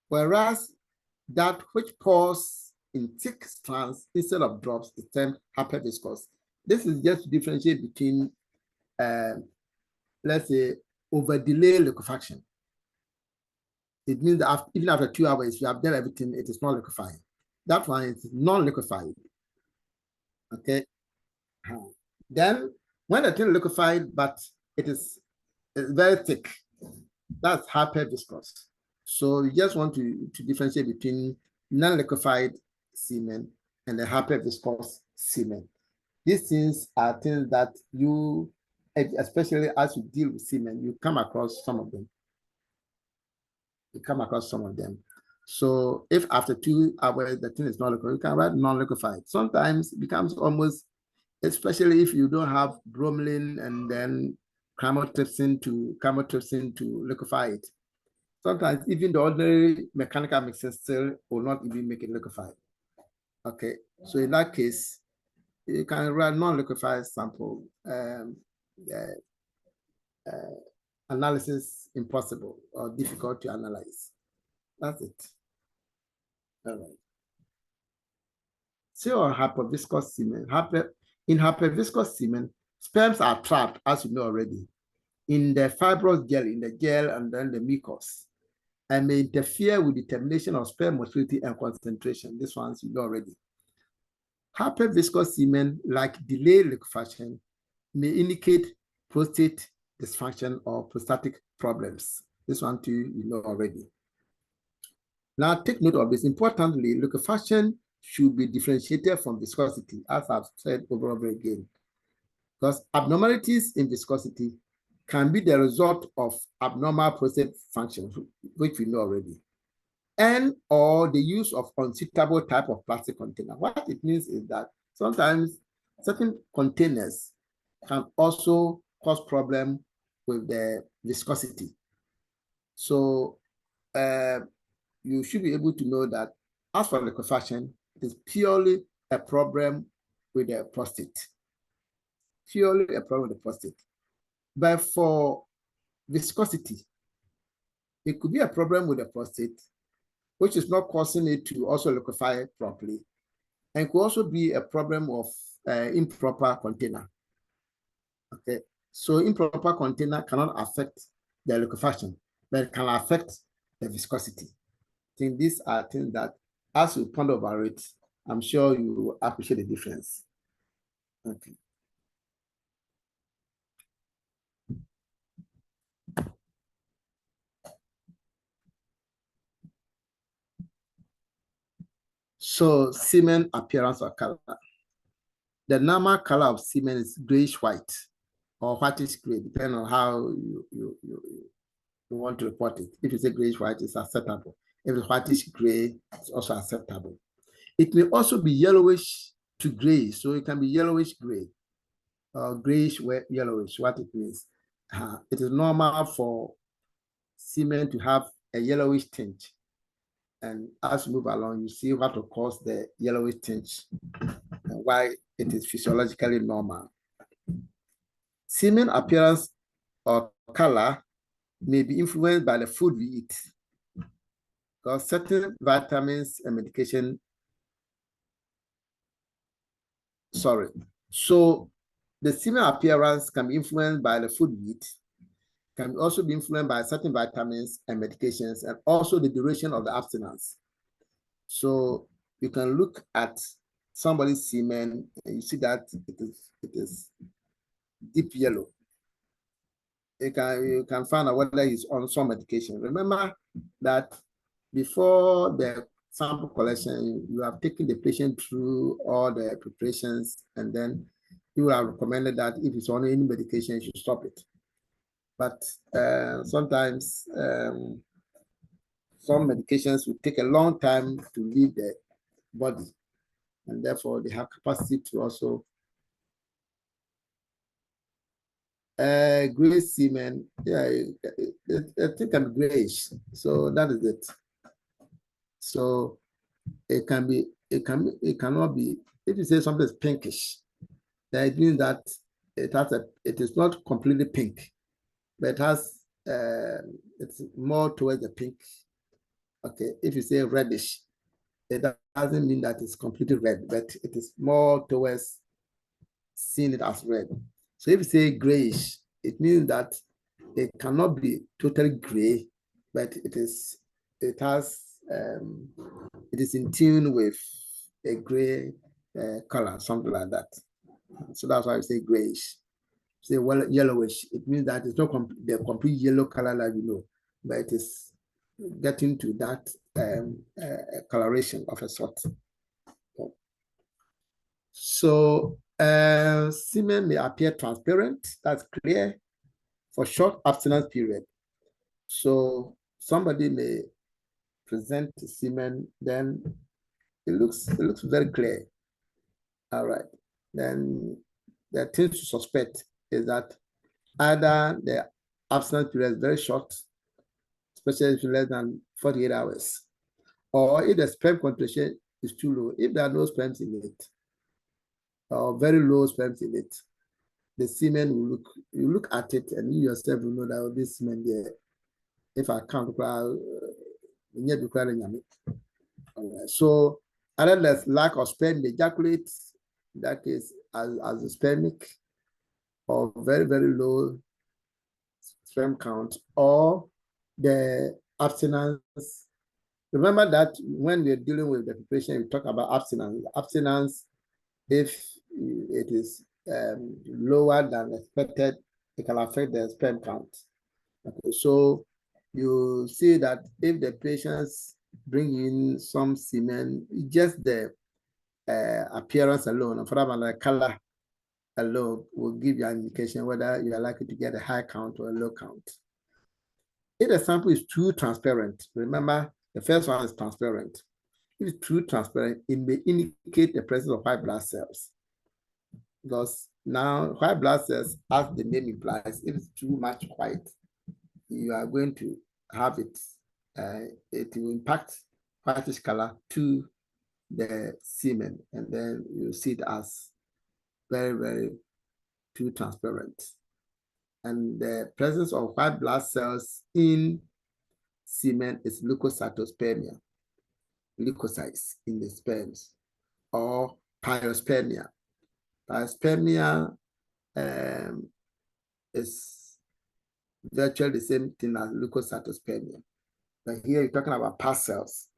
whereas that which pours in thick strands instead of drops is termed hyperviscous. This is just to differentiate between, let's say, over-delay liquefaction. It means that even after 2 hours, you have done everything, it is not liquefied. That one is non-liquefied. Okay. Then when the thing is liquefied, but it's very thick, that's hyperviscous. So you just want to differentiate between non-liquefied semen and the hyperviscous semen. These things are things that you, especially as you deal with semen, you come across some of them. So if after 2 hours the thing is not liquefied, you can write non-liquefied. Sometimes it becomes almost, especially if you don't have bromelain and then chymotrypsin to liquefy it. Sometimes even the ordinary mechanical mixing still will not even make it liquefied. Okay, so in that case, you can write non-liquefied sample. Analysis impossible or difficult to analyze. That's it. All right. So on hyperviscous semen, in hyperviscous semen, sperms are trapped, as you know already, in the fibrous gel, and then the mucus, and may interfere with determination of sperm motility and concentration. This one's you know already. Hyperviscous semen, like delayed liquefaction, may indicate prostate dysfunction or prostatic problems. This one too you know already. Now take note of this. Importantly, liquefaction should be differentiated from viscosity, as I've said over and over again, because abnormalities in viscosity can be the result of abnormal prostate function, which we know already. and or the use of unsuitable type of plastic container. What it means is that sometimes certain containers can also cause problem with the viscosity. So you should be able to know that as for liquefaction, it is purely a problem with the prostate. Purely a problem with the prostate. But for viscosity, it could be a problem with the prostate, which is not causing it to also liquefy properly. And could also be a problem of improper container. Okay, so improper container cannot affect the liquefaction, but it can affect the viscosity. I think these are things that, as you ponder over it, I'm sure you appreciate the difference. Okay. So semen appearance or color. The normal color of semen is grayish white or whitish gray, depending on how you want to report it. If you say grayish white, it's acceptable. If it's whitish gray, it's also acceptable. It may also be yellowish to gray, so it can be yellowish gray or grayish yellowish. What it means, it is normal for semen to have a yellowish tinge, and as you move along, you see what will cause the yellowish tinge and why it is physiologically normal. Semen appearance or color may be influenced by the food we eat, because certain vitamins and medication, so the semen appearance can be influenced by the food we eat, can also be influenced by certain vitamins and medications, and also the duration of the abstinence. So you can look at somebody's semen and you see that it is deep yellow. You can find out whether he's on some medication. Remember that before the sample collection, you have taken the patient through all the preparations, and then you have recommended that if it's on any medication, you should stop it. But sometimes some medications will take a long time to leave the body, and therefore they have capacity to also gray semen. Yeah, I think I'm grayish, so that is it. So it cannot be. If you say something is pinkish, that means that it is not completely pink, but it has it's more towards the pink. Okay, if you say reddish, it doesn't mean that it's completely red, but it is more towards seeing it as red. So if you say grayish, it means that it cannot be totally gray, but it is in tune with a gray color, something like that. So that's why I say grayish. Say yellowish, it means that it's not the complete yellow color that you know, but it is getting to that coloration of a sort. So semen may appear transparent, that's clear, for short abstinence period. So somebody may present semen, then it looks very clear. All right. Then the things to suspect is that either the abstinence period is very short, especially if less than 48 hours, or if the sperm concentration is too low, if there are no sperms in it, or very low sperms in it, the semen will look at it and you yourself will know that this semen there, if I can't so other than lack of sperm ejaculate, that is as a spermic or very, very low sperm count, or the abstinence. Remember that when we're dealing with the preparation, we talk about abstinence. Abstinence, if it is lower than expected, it can affect the sperm count. Okay, so you see that if the patients bring in some semen, just the appearance alone, for example, the color alone will give you an indication whether you are likely to get a high count or a low count. If the sample is too transparent, remember The first one is transparent. If it's too transparent, it may indicate the presence of white blood cells. Because now white blood cells, as the name implies, if it's too much white, you are going to have it, it will impact whitish color to the semen, and then you see it as very, very too transparent. And the presence of white blood cells in semen is leukocytospermia, leukocytes in the sperms, or pyospermia. Pyospermia is virtually the same thing as leukocytospermia. But here you're talking about past cells.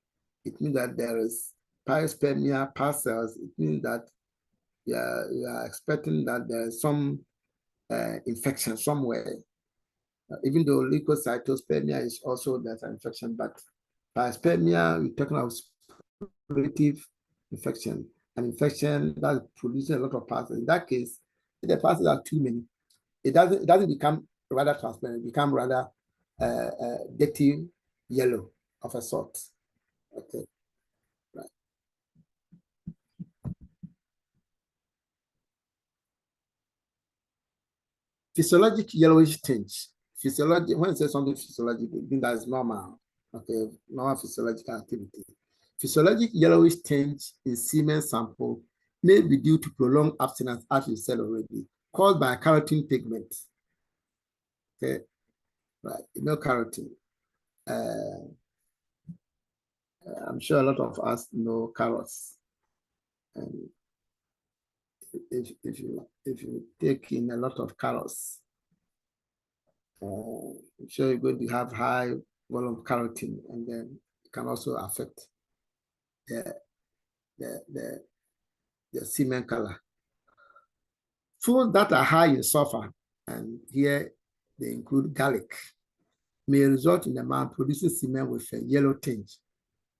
It means that there is pyospermia, past cells. It means that you are expecting that there is some infection somewhere. Even though leukocytospermia is also there's an infection, but pyospermia, we're talking about sporadic infection, an infection that produces a lot of particles. In that case, if the particles are too many, it doesn't become rather transparent, it becomes rather dirty yellow of a sort. Okay, right. Physiologic yellowish tinge. Physiologic, when it says something physiologic, it means that is normal. Okay, normal physiological activity. Physiologic yellowish tinge in semen sample may be due to prolonged abstinence, as you said already, caused by a carotene pigment. Okay, right, carotene. I'm sure a lot of us know carrots, and if you take in a lot of carrots, I'm sure you're going to have high volume of carotene, and then it can also affect the semen color. Foods that are high in sulfur, and here they include garlic, may result in the man producing semen with a yellow tinge.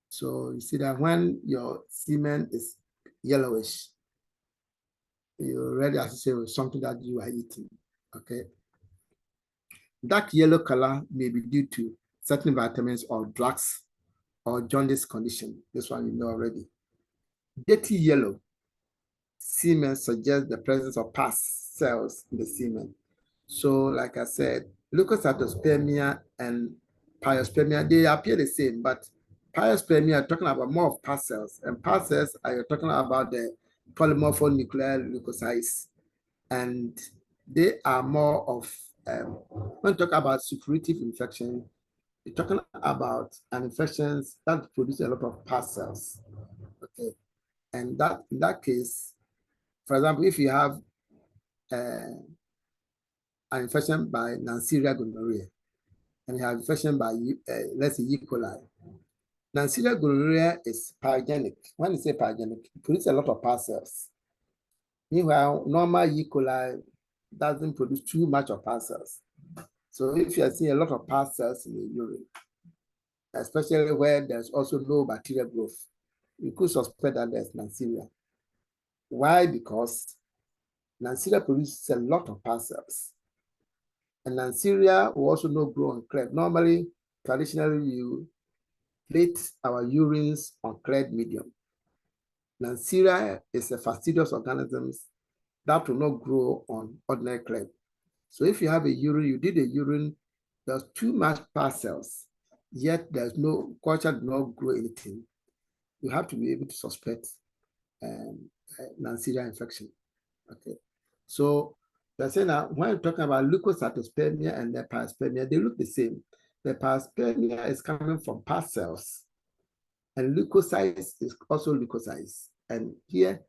So you see that when your semen is yellowish, you already associate with something that you are eating. Okay. Dark yellow color may be due to certain vitamins or drugs or jaundice condition. This one you know already. Dirty yellow semen suggests the presence of past cells in the semen. So, like I said, leukocytospermia and pyospermia, they appear the same, but pyospermia are talking about more of past cells, and past cells are talking about the polymorphonuclear leukocytes, and they are more of, when you talk about suppurative infection, you're talking about an infection that produces a lot of past cells. Okay, and that in that case, for example, if you have an infection by Neisseria gonorrhea, and you have infection by, let's say, E. coli. Neisseria gonorrhea is pyogenic. When you say pyogenic, it produces a lot of past cells. Meanwhile, normal E. coli doesn't produce too much of past cells. So if you are seeing a lot of past cells in the urine, especially where there's also no bacterial growth, you could suspect that there's Neisseria. Why? Because Neisseria produces a lot of past cells. And Neisseria will also not grow on clay. Normally, traditionally, you plate our urines on clay medium. Neisseria is a fastidious organism that will not grow on ordinary clay. So if you have a urine, you did a urine, there's too much past cells, yet there's no culture, does not grow anything. You have to be able to suspect Neisseria infection. Okay, so they're saying that when you're talking about leukocytospermia and the pyospermia, they look the same. The pyospermia is coming from past cells, and leukocytes is also leukocytes. And here,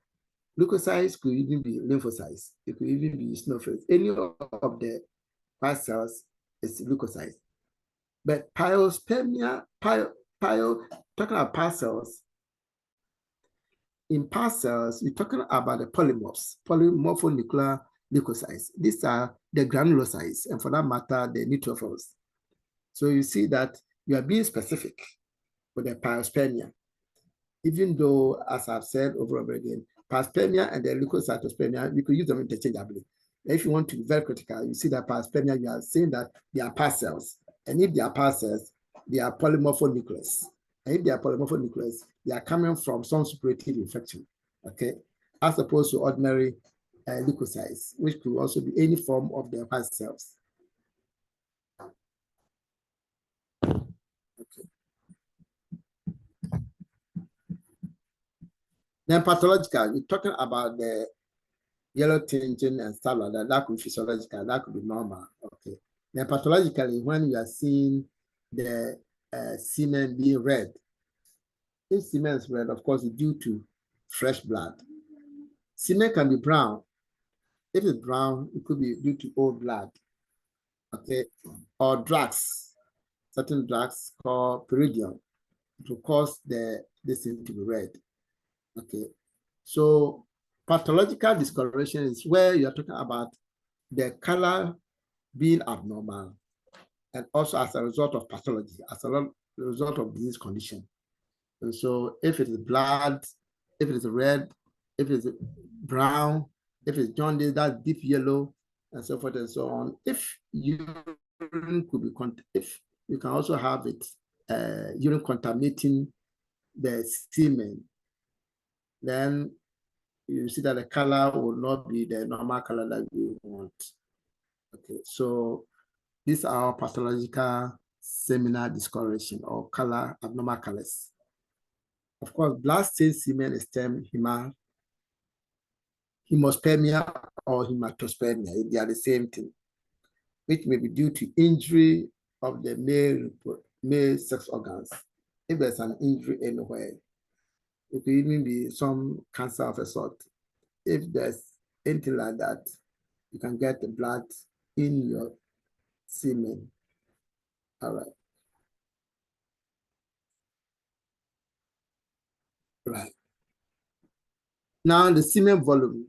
leukocytes could even be lymphocytes. It could even be eosinophils. Any of the past cells is leukocytes. But pyospermia, talking about past cells, in past cells, we're talking about the polymorphs, polymorphonuclear leukocytes. These are the granulocytes, and for that matter, the neutrophils. So you see that you are being specific with the pyospermia, even though, as I've said over and over again, pyospermia and the leukocytospermia, we could use them interchangeably. If you want to be very critical, you see that pyospermia, you are saying that they are past cells. And if they are past cells, they are polymorphonucleus. And if they are polymorphic nucleus, they are coming from some suppurative infection, okay, as opposed to ordinary leukocytes, which could also be any form of the white cells. Okay. Then pathological, we're talking about the yellow tinting and stuff like that. That could be physiological, that could be normal. Okay. Then pathologically, when you are seeing the semen being red, if semen is red, of course, it's due to fresh blood. Semen can be brown. If it's brown, it could be due to old blood. Okay. Or drugs, certain drugs called peridium, to cause this thing to be red. Okay. So pathological discoloration is where you're talking about the color being abnormal, and also as a result of pathology, as a result of disease condition. And so if it is blood, if it is red, if it is brown, if it's jaundice, that's deep yellow, and so forth and so on. If urine could be, if you can also have it, urine contaminating the semen, then you see that the color will not be the normal color that we want. Okay, so these are pathological seminal discoloration or color abnormal colors. Of course, blood-stained semen is termed hemospermia or hematospermia. They are the same thing, which may be due to injury of the male sex organs. If there's an injury anywhere, it could even be some cancer of a sort. If there's anything like that, you can get the blood in your semen. All right. Right. Now the semen volume.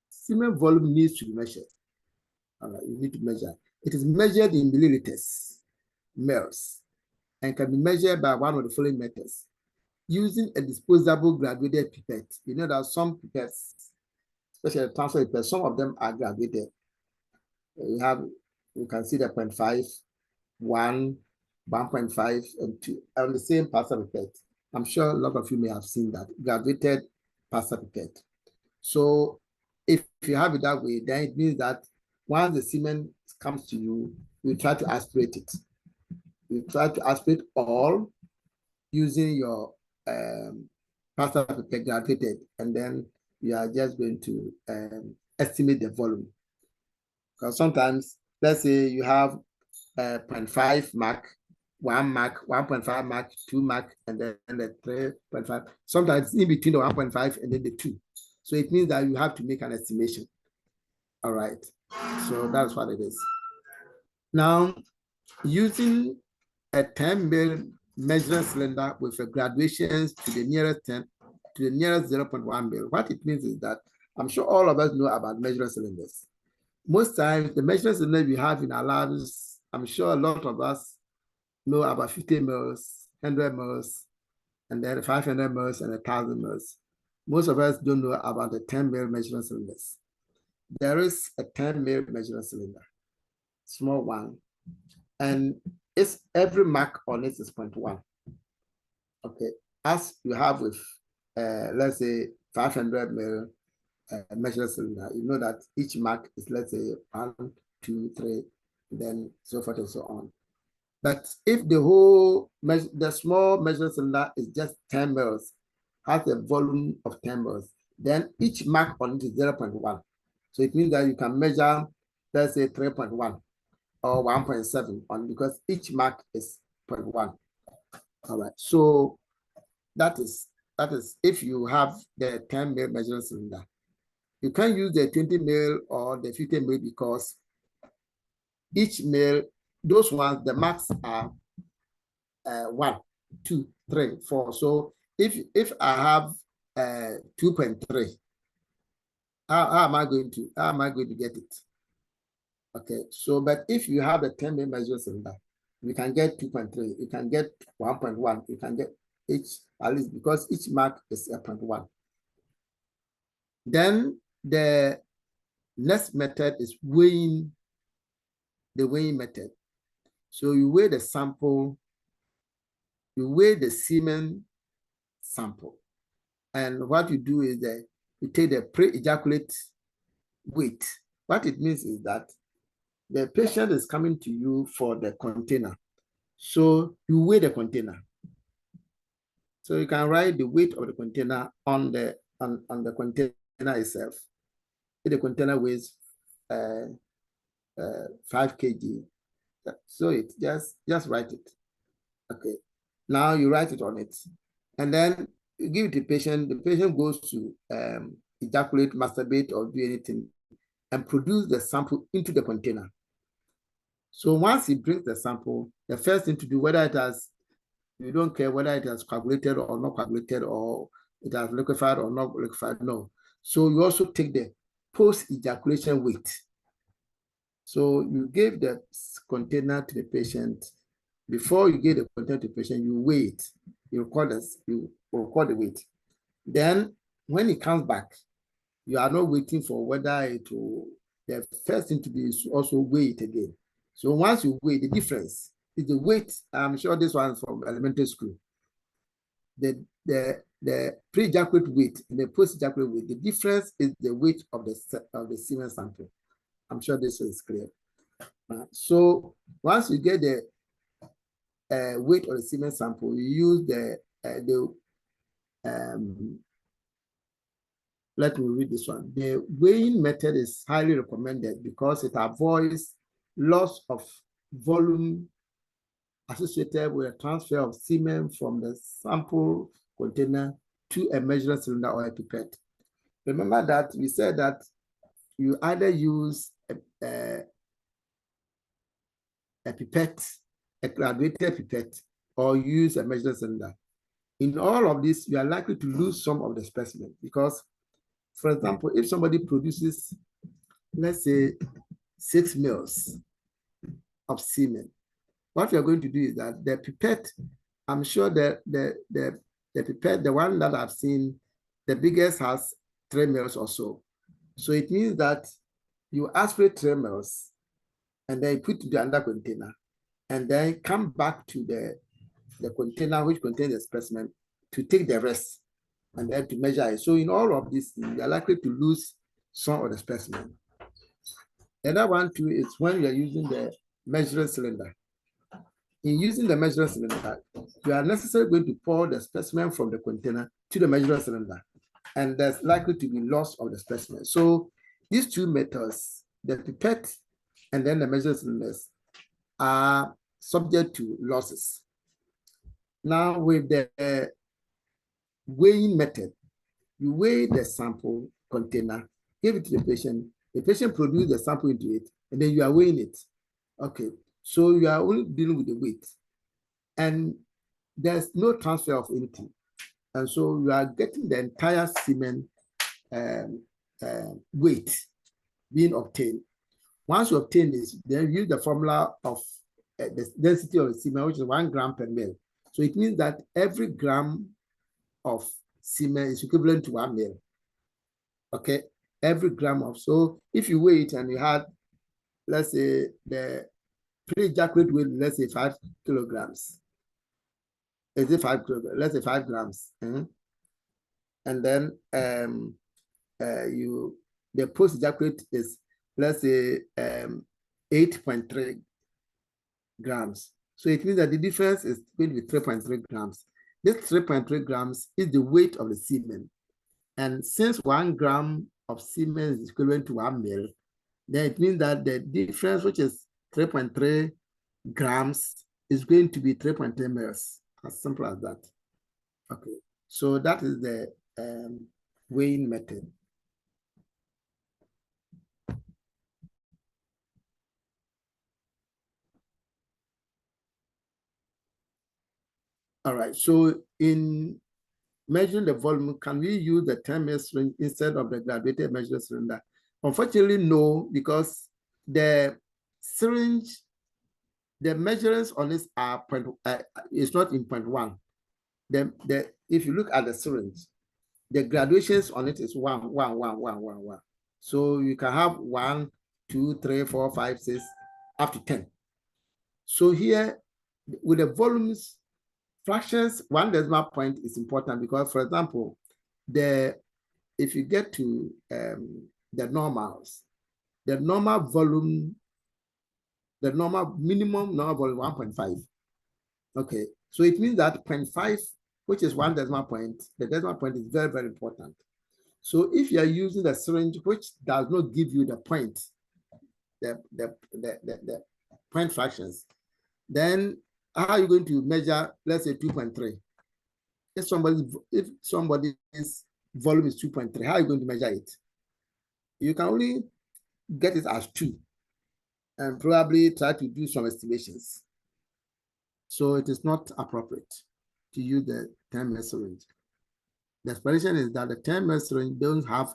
Semen volume needs to be measured. All right, you need to measure. It is measured in milliliters, mLs, and can be measured by one of the following methods. Using a disposable graduated pipette. You know that some pipettes, especially transfer pipettes, some of them are graduated. You can see the 0.5, 1, 1.5, and 2 on the same pasta pipette. I'm sure a lot of you may have seen that graduated pasta pipette. So if you have it that way, then it means that once the semen comes to you, you try to aspirate it. You try to aspirate all using your pasta pipette graduated, and then you are just going to estimate the volume. Because sometimes, let's say you have 0.5 mark, 1 mark, 1.5 mark, 2 mark, and then the 3.5. Sometimes in between the 1.5 and then the 2. So it means that you have to make an estimation. All right. So that's what it is. Now, using a 10 mil measuring cylinder with a graduations to the nearest 10 to the nearest 0.1 mil, what it means is that I'm sure all of us know about measuring cylinders. Most times, the measuring cylinder we have in our labs, I'm sure a lot of us know about 50 mils, 100 mils, and then 500 mils and 1,000 mils. Most of us don't know about the 10 mil measuring cylinders. There is a 10 mil measuring cylinder, small one, and it's every mark on it is 0.1. Okay, as you have with, let's say, 500 mil measuring cylinder, you know that each mark is, let's say, 1, 2, 3, then so forth and so on. But if the small measuring cylinder is just 10 mils, has a volume of 10 mils, then each mark on it is 0.1. So it means that you can measure, let's say, 3.1 or 1.7 on, because each mark is 0.1. All right. So that is if you have the 10 mil measuring cylinder. You can use the 20 mil or the 50 mil because each mil, those ones, the marks are 1, 2, 3, 4. So if I have 2.3, how am I going to get it? Okay, so but if you have a 10 mil measuring cylinder, you can get 2.3, you can get 1.1, you can get each, at least because each mark is a 0.1. Then the next method is weighing, the weighing method. So you weigh the sample you weigh the semen sample. And what you do is that you take the pre-ejaculate weight. What it means is that the patient is coming to you for the container. So you weigh the container. So you can write the weight of the container on the container itself. If the container weighs 5 kg, so it just write it. Okay. Now you write it on it, and then you give it to the patient. The patient goes to ejaculate, masturbate, or do anything, and produce the sample into the container. So once he brings the sample, the first thing to do, whether it has, you don't care whether it has coagulated or not coagulated, or it has liquefied or not liquefied, no. So you also take the post-ejaculation weight. So you give the container to the patient. Before you give the container to the patient, you weigh it. You record the weight. Then when it comes back, you are not waiting for whether it will, the first thing to do is also weigh it again. So once you weigh, the difference is the weight. I'm sure this one is from elementary school. The pre-ejaculate weight and the post-ejaculate weight, the difference is the weight of the semen sample. I'm sure this is clear. So once you get the weight of the semen sample, you use let me read this one. The weighing method is highly recommended because it avoids loss of volume associated with a transfer of semen from the sample container to a measuring cylinder or a pipette. Remember that we said that you either use a pipette, a graduated pipette, or use a measuring cylinder. In all of this, you are likely to lose some of the specimen because, for example, if somebody produces, let's say, 6 mils of semen, what we are going to do is that the pipette, I'm sure that the pipette, the one that I've seen, the biggest has 3 mils or so. So it means that you aspirate 3 mils and then put it to another container and then come back to the container which contains the specimen to take the rest and then to measure it. So in all of this, you are likely to lose some of the specimen. The other one too is when you are using the measuring cylinder. In using the measuring cylinder, you are necessarily going to pour the specimen from the container to the measuring cylinder, and there's likely to be loss of the specimen. So these two methods, the pipette and then the measuring cylinders, are subject to losses. Now with the weighing method, you weigh the sample container, give it to the patient produces the sample into it, and then you are weighing it. Okay, so you are only dealing with the weight, and there's no transfer of anything. And so you are getting the entire semen weight being obtained. Once you obtain this, then use the formula of the density of the semen, which is 1 gram per ml. So it means that every gram of semen is equivalent to 1 ml. Okay, every gram of, so if you weigh it and you had, let's say, the pre-ejaculate weight, let's say 5 kilograms. Is it 5 kilograms? Let's say 5 grams. And then the post-ejaculate is, let's say, 8.3 grams. So it means that the difference is going to be 3.3 grams. This 3.3 grams is the weight of the semen. And since 1 gram of semen is equivalent to 1 ml, then it means that the difference, which is 3.3 grams, is going to be 3.3 ml. As simple as that. Okay, so that is the weighing method. All right, so in measuring the volume, can we use the 10 ml syringe instead of the graduated measuring cylinder? Unfortunately, no, because the syringe, the measurements on this are it's not in 0.1. If you look at the syringe, the graduations on it is 1, 1, 1, 1, 1, 1. So you can have 1, 2, 3, 4, 5, 6, up to 10. So here, with the volumes fractions, 1 decimal point is important because, for example, if you get to the normals, the normal volume, the normal minimum normal volume 1.5. Okay, so it means that 0.5, which is 1 decimal point, the decimal point is very, very important. So if you are using a syringe which does not give you the point, the point fractions, then how are you going to measure, let's say 2.3? If somebody's volume is 2.3, how are you going to measure it? You can only get it as 2 and probably try to do some estimations. So it is not appropriate to use the 10 ml syringe. The explanation is that the 10 ml syringe don't have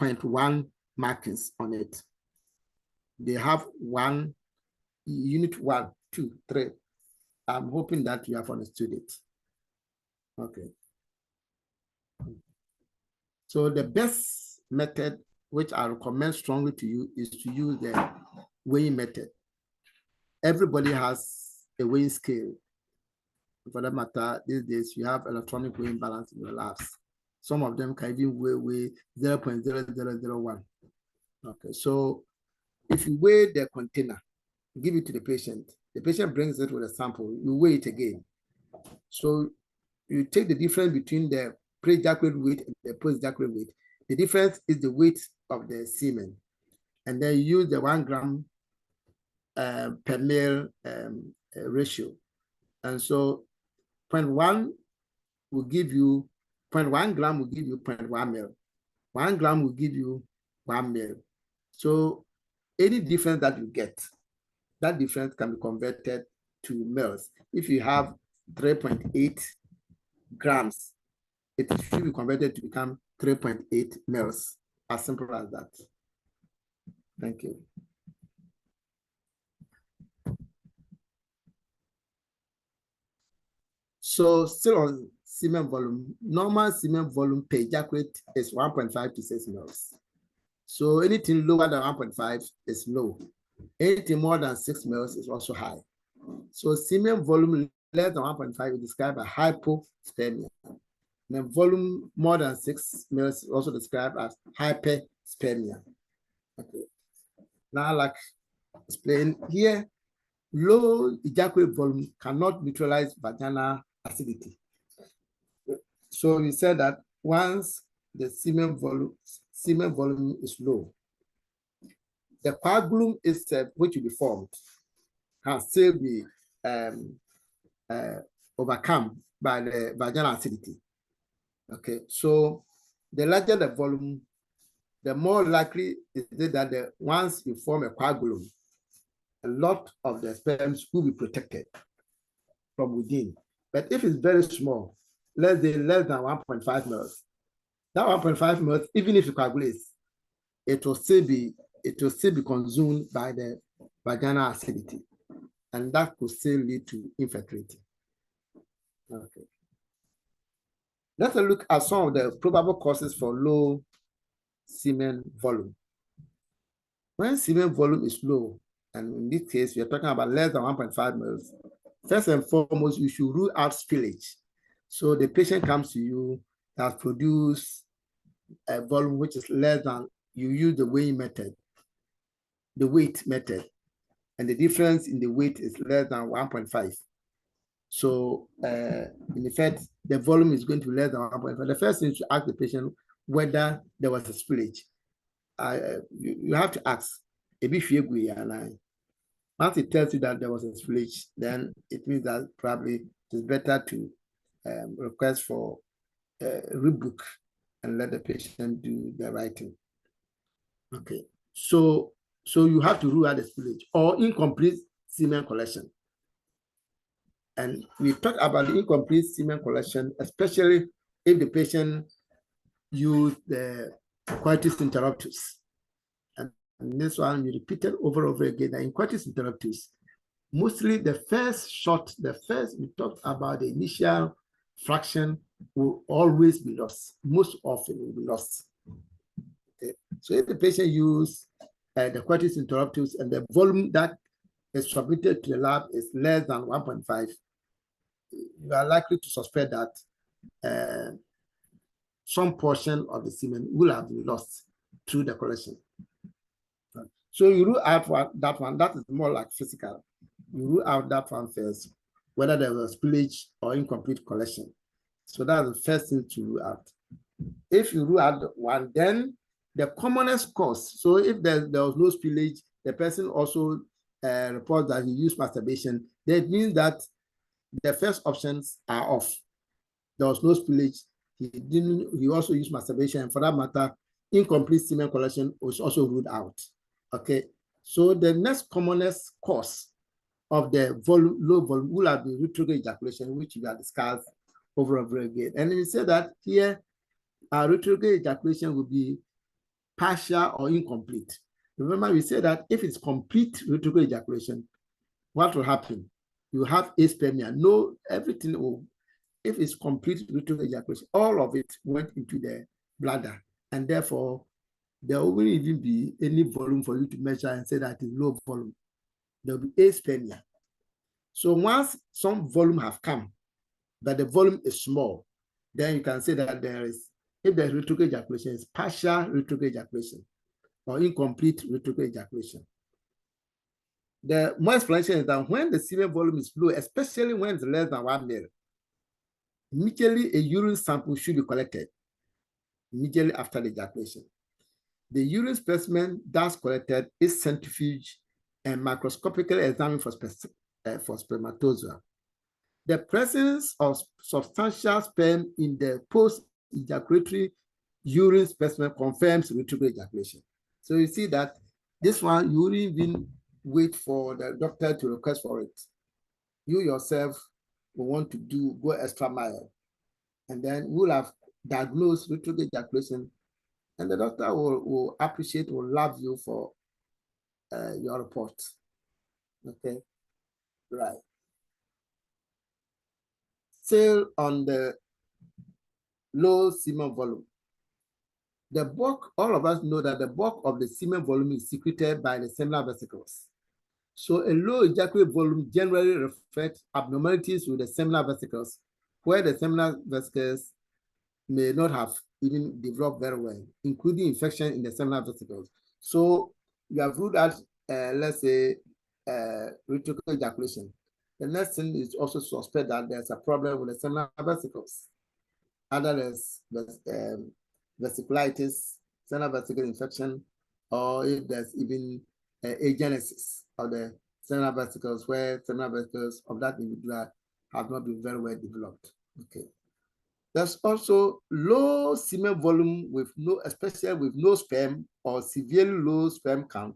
0.1 markings on it. They have unit 1, 2, 3. I'm hoping that you have understood it. Okay. So the best method, which I recommend strongly to you, is to use the weighing method. Everybody has a weighing scale. For that matter, these days you have electronic weighing balance in your labs. Some of them can even weigh 0.0001. Okay, so if you weigh the container, give it to the patient brings it with a sample, you weigh it again. So you take the difference between the pre-ejaculate weight and the post-ejaculate weight. The difference is the weight of the semen. And then you use the 1 gram per ml ratio. And so 0.1 will give you 0.1 gram will give you 0.1 ml. 1 gram will give you 1 ml. So any difference that you get, that difference can be converted to mLs. If you have 3.8 grams, it should be converted to become 3.8 mLs. As simple as that. Thank you. So still on semen volume, normal semen volume per ejaculate is 1.5 to 6 mLs. So anything lower than 1.5 is low. Anything more than 6 mLs is also high. So semen volume less than 1.5 is described as hypospermia. And volume more than 6 mLs is also described as hyperspermia. Okay. Now, like explained here, low ejaculate volume cannot neutralize vaginal acidity. So we said that once the semen volume is low, the coagulum itself, which will be formed, can still be overcome by the vaginal acidity. Okay, so the larger the volume, the more likely is it that once you form a coagulum, a lot of the sperms will be protected from within. But if it's very small, less than 1.5 mLs, that 1.5 mLs, even if it coagulates, it will still be consumed by the vaginal acidity, and that could still lead to infertility. Okay. Let's look at some of the probable causes for low semen volume. When semen volume is low, and in this case, we are talking about less than 1.5 mLs, first and foremost, you should rule out spillage. So the patient comes to you that produce a volume which is less than, you use the weighing method, the weight method, and the difference in the weight is less than 1.5. So in effect, the volume is going to be less than 1.5. The first thing is to ask the patient whether there was a spillage. You have to ask, once it tells you that there was a spillage, then it means that probably it's better to request for a rebook and let the patient do the writing. Okay, so you have to rule out the spillage or incomplete semen collection. And we talk about the incomplete semen collection, especially if the patient used the coitus interruptus. And this one, we repeated over and over again that in coitus interruptus, mostly the first shot, we talked about the initial fraction will always be lost. Most often will be lost. Okay. So if the patient use the coitus interruptus and the volume that is submitted to the lab is less than 1.5, you are likely to suspect that some portion of the semen will have been lost through the collection. So you rule out that one. That is more like physical. You rule out that one first, whether there was spillage or incomplete collection. So that's the first thing to rule out. If you rule out one, then the commonest cause. So if there was no spillage, the person also reports that he used masturbation. That means that the first options are off. There was no spillage. He also used masturbation, and for that matter, incomplete semen collection was also ruled out. Okay. So the next commonest cause of the low volume will have been retrograde ejaculation, which we have discussed over and over again. And we say that here, retrograde ejaculation will be partial or incomplete. Remember, we said that if it's complete retrograde ejaculation, what will happen? You have aspermia. No, everything will, if it's complete retrograde ejaculation, all of it went into the bladder, and therefore there won't even be any volume for you to measure and say that it's low volume. There will be aspermia. So once some volume have come, but the volume is small, then you can say that there is, if there's retrograde ejaculation, it's partial retrograde ejaculation or incomplete retrograde ejaculation. The more explanation is that when the semen volume is low, especially when it's less than 1 ml, immediately a urine sample should be collected immediately after the ejaculation. The urine specimen that's collected is centrifuged and microscopically examined for spermatozoa. The presence of substantial sperm in the post-ejaculatory urine specimen confirms retrograde ejaculation. So you see that this one, you wouldn't even wait for the doctor to request for it. You yourself will want to go extra mile, and then we'll have diagnosed retrograde ejaculation, and the doctor will appreciate, will love you for your report. Okay, right. Still on the low semen volume. The bulk, all of us know that the bulk of the semen volume is secreted by the seminal vesicles. So a low ejaculate volume generally reflects abnormalities with the seminal vesicles, where the seminal vesicles may not have even developed very well, including infection in the seminal vesicles. So you have ruled out, let's say, retrograde ejaculation. The next thing is also suspect that there's a problem with the seminal vesicles. Other vesiculitis, seminal vesicle infection, or if there's even agenesis of the seminal vesicles, where seminal vesicles of that individual have not been very well developed. Okay. There's also low semen volume with no, especially with no sperm or severely low sperm count,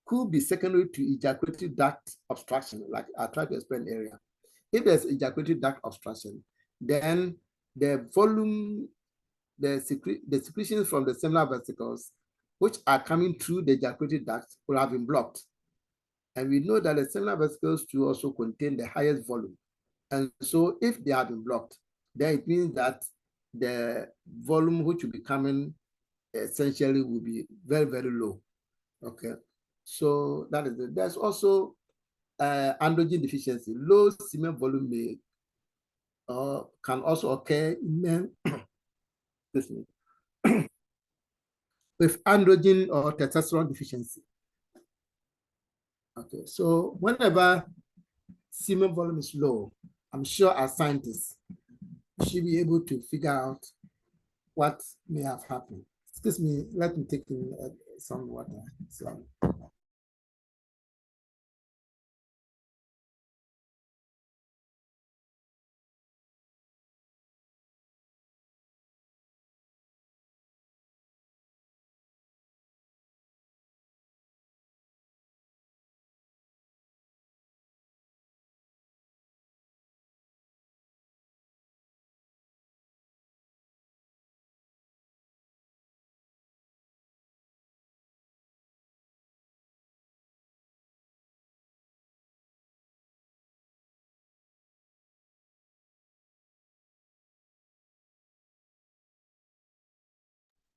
could be secondary to ejaculatory duct obstruction, like I tried to explain earlier. If there's ejaculatory duct obstruction, then the volume, the secretions from the seminal vesicles, which are coming through the ejaculatory duct, will have been blocked. And we know that the seminal vesicles too also contain the highest volume. And so if they have been blocked, then it means that the volume which will be coming essentially will be very, very low. Okay. So that is it. There's also androgen deficiency. Low semen volume may can also occur in men with androgen or testosterone deficiency. Okay, so whenever semen volume is low, I'm sure as scientists, we should be able to figure out what may have happened. Excuse me, let me take in some water. So.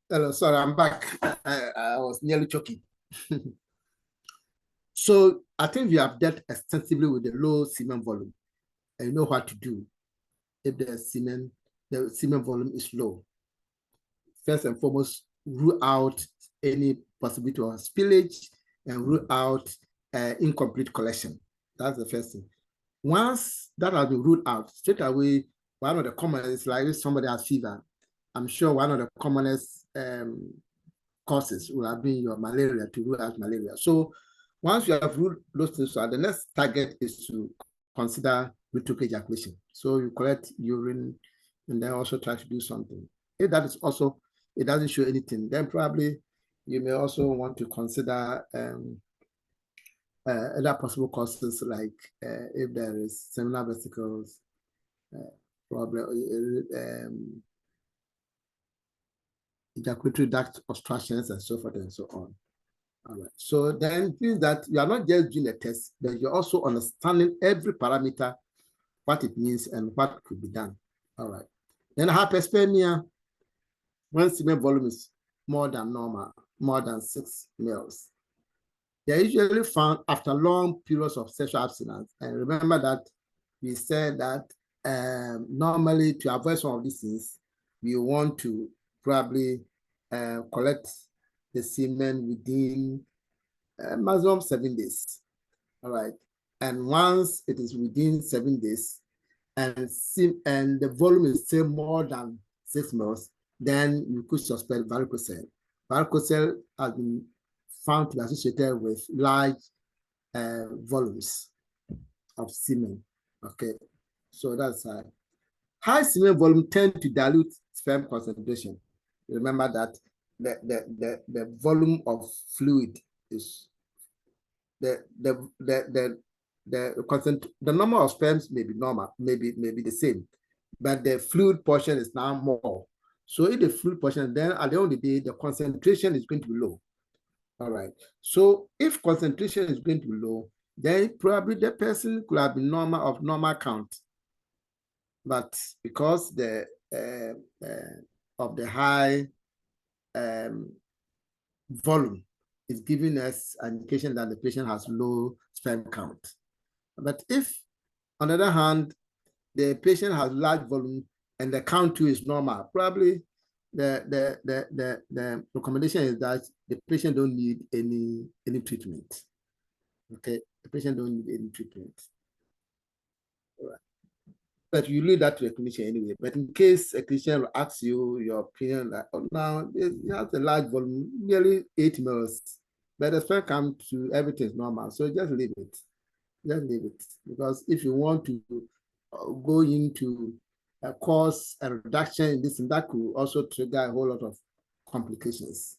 Hello, sorry, I'm back. I was nearly choking. So I think we have dealt extensively with the low semen volume. and you know what to do if the semen volume is low. First and foremost, rule out any possibility of spillage and rule out incomplete collection. That's the first thing. Once that has been ruled out, straight away, one of the commonest, like if somebody has fever, I'm sure one of the commonest causes will have been your malaria, to rule out malaria. So once you have ruled those things out, the next target is to consider rhetoric ejaculation. So you collect urine and then also try to do something. If that is also, it doesn't show anything, then probably you may also want to consider other possible causes, like if there is seminal vesicles, problem, ejaculatory duct obstructions, and so forth and so on. All right. So then it means that you are not just doing a test, but you're also understanding every parameter, what it means and what could be done. All right. Then hyperspermia, when semen volume is more than normal, more than 6 mils. They're usually found after long periods of sexual abstinence. And remember that we said that normally to avoid some of these things, we want to probably collect the semen within maximum 7 days. All right. And once it is within 7 days and the volume is still more than 6 mils, then you could suspect varicocele. Varicocele has been found to be associated with large volumes of semen. Okay, so that's high semen volume tend to dilute sperm concentration. Remember that the volume of fluid is the number of sperms may be normal, maybe the same, but the fluid portion is now more. So if the fluid portion, then at the end of the day, the concentration is going to be low. All right. So if concentration is going to be low, then probably the person could have been of normal count. But because of the high volume is giving us an indication that the patient has low sperm count. But if, on the other hand, the patient has large volume and the count too is normal, probably the recommendation is that the patient don't need any treatment. Okay, the patient don't need any treatment. All right. But you leave that to a clinician anyway. But in case a clinician will ask you your opinion, like, oh, now it has a large volume, nearly 8 mils, but the sperm count to everything is normal. So just leave it. Just leave it. Because if you want to go into a cause a reduction in this, and that could also trigger a whole lot of complications.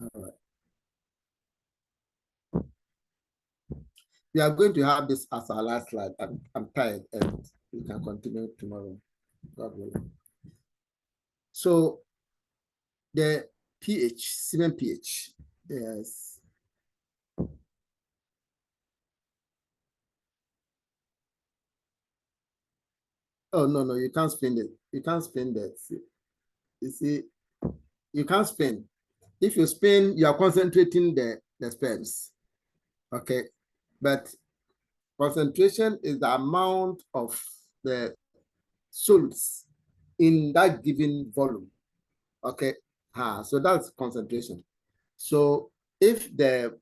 All right. We are going to have this as our last slide. I'm tired, and we can continue tomorrow. God willing. So the pH, semen pH, yes. Oh, no, you can't spin it. You can't spin that. You see, you can't spin. If you spin, you are concentrating the sperms. Okay. But concentration is the amount of the salts in that given volume. Okay. So that's concentration. So if the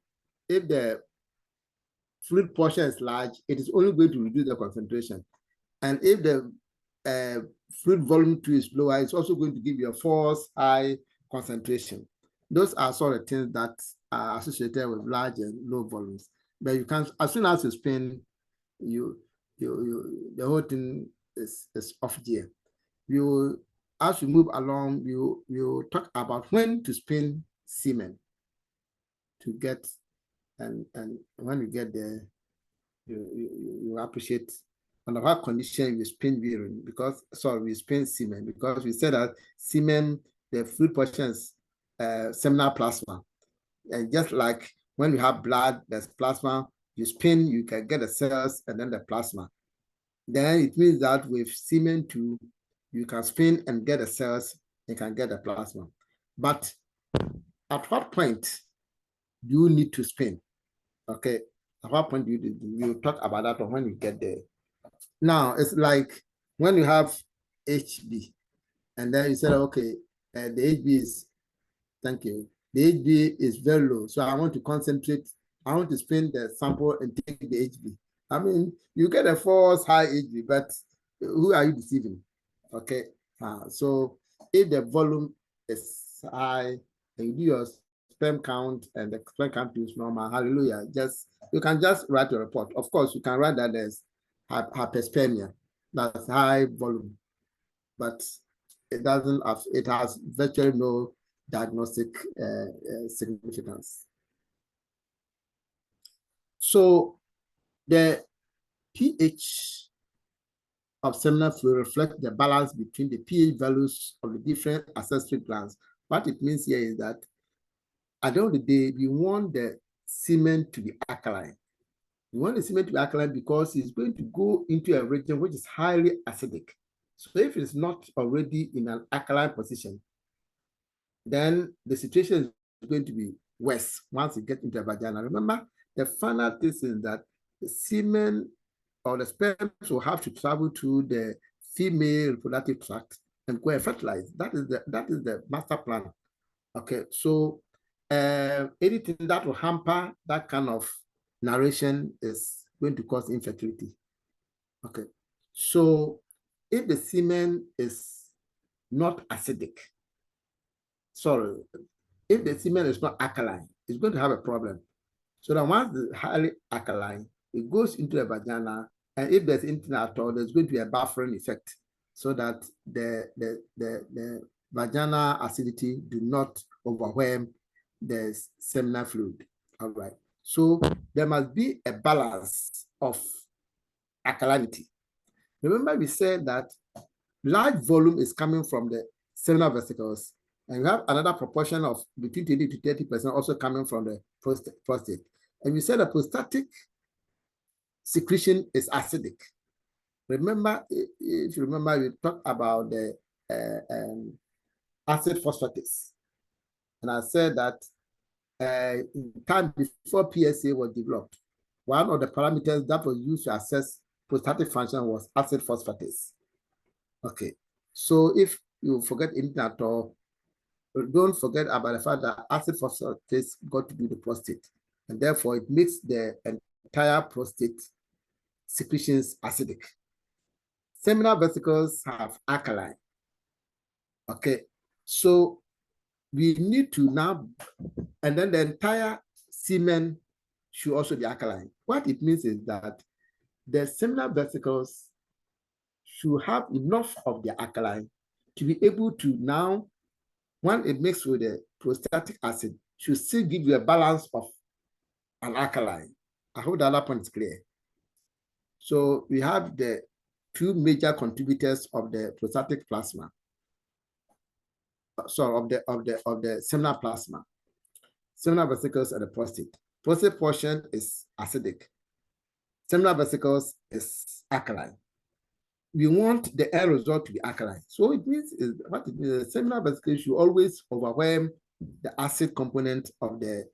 fluid portion is large, it is only going to reduce the concentration. And if the fluid volume too is lower, it's also going to give you a false high concentration. Those are sort of things that are associated with large and low volumes. But you can, as soon as you spin, the whole thing is off gear. As you move along, you talk about when to spin semen to get, and when you get there, you appreciate under what condition you spin urine, because we spin semen, because we said that semen, the fluid portion is seminal plasma, and just like when you have blood, there's plasma, you spin, you can get the cells and then the plasma. Then it means that with semen too, you can spin and get the cells, you can get the plasma. But at what point do you need to spin? Okay, at what point do you talk about that, or when you get there? Now it's like when you have HB, and then you said, okay, the HB is, thank you, the HB is very low, so I want to concentrate, I want to spin the sample and take the HB. I mean, you get a false high HB, but who are you deceiving? Okay, so if the volume is high and you do your sperm count and the sperm count is normal, hallelujah, just you can just write a report. Of course, you can write that as hyperspermia, that's high volume, but it doesn't have, it has virtually no diagnostic significance. So the pH of seminal fluid reflect the balance between the pH values of the different ancestral glands. What it means here is that at the end of the day, we want the semen to be alkaline. We want the semen to be alkaline because it's going to go into a region which is highly acidic. So if it's not already in an alkaline position, then the situation is going to be worse once you get into the vagina. Remember, the final thing is that the semen or the sperm will have to travel to the female reproductive tract and go and fertilize. That is the master plan. Okay, so anything that will hamper that kind of narration is going to cause infertility. Okay, so if the semen is not acidic, sorry, if the semen is not alkaline, it's going to have a problem. So that once it's highly alkaline, it goes into the vagina, and if there's anything at all, there's going to be a buffering effect so that the vaginal acidity do not overwhelm the seminal fluid. All right. So there must be a balance of alkalinity. Remember, we said that large volume is coming from the seminal vesicles, and you have another proportion of between 20 to 30% also coming from the prostate. And we said the prostatic secretion is acidic. Remember, if you remember, we talked about the acid phosphatase. And I said that in time before PSA was developed, one of the parameters that was used to assess prostatic function was acid phosphatase. Okay, so if you forget anything at all, don't forget about the fact that acid phosphatase got to do the prostate, and therefore it makes the entire prostate secretions acidic. Seminal vesicles have alkaline. Okay, so we need to now, and then the entire semen should also be alkaline. What it means is that the seminal vesicles should have enough of the alkaline to be able to now, when it mixes with the prostatic acid, should still give you a balance of an alkaline. I hope that point is clear. So we have the two major contributors of the prostatic plasma. Sorry, of the seminal plasma, seminal vesicles and the prostate. Prostate portion is acidic. Seminal vesicles is alkaline. We want the end result to be alkaline. So it means what it means, the seminal vesicles should always overwhelm the acid component of the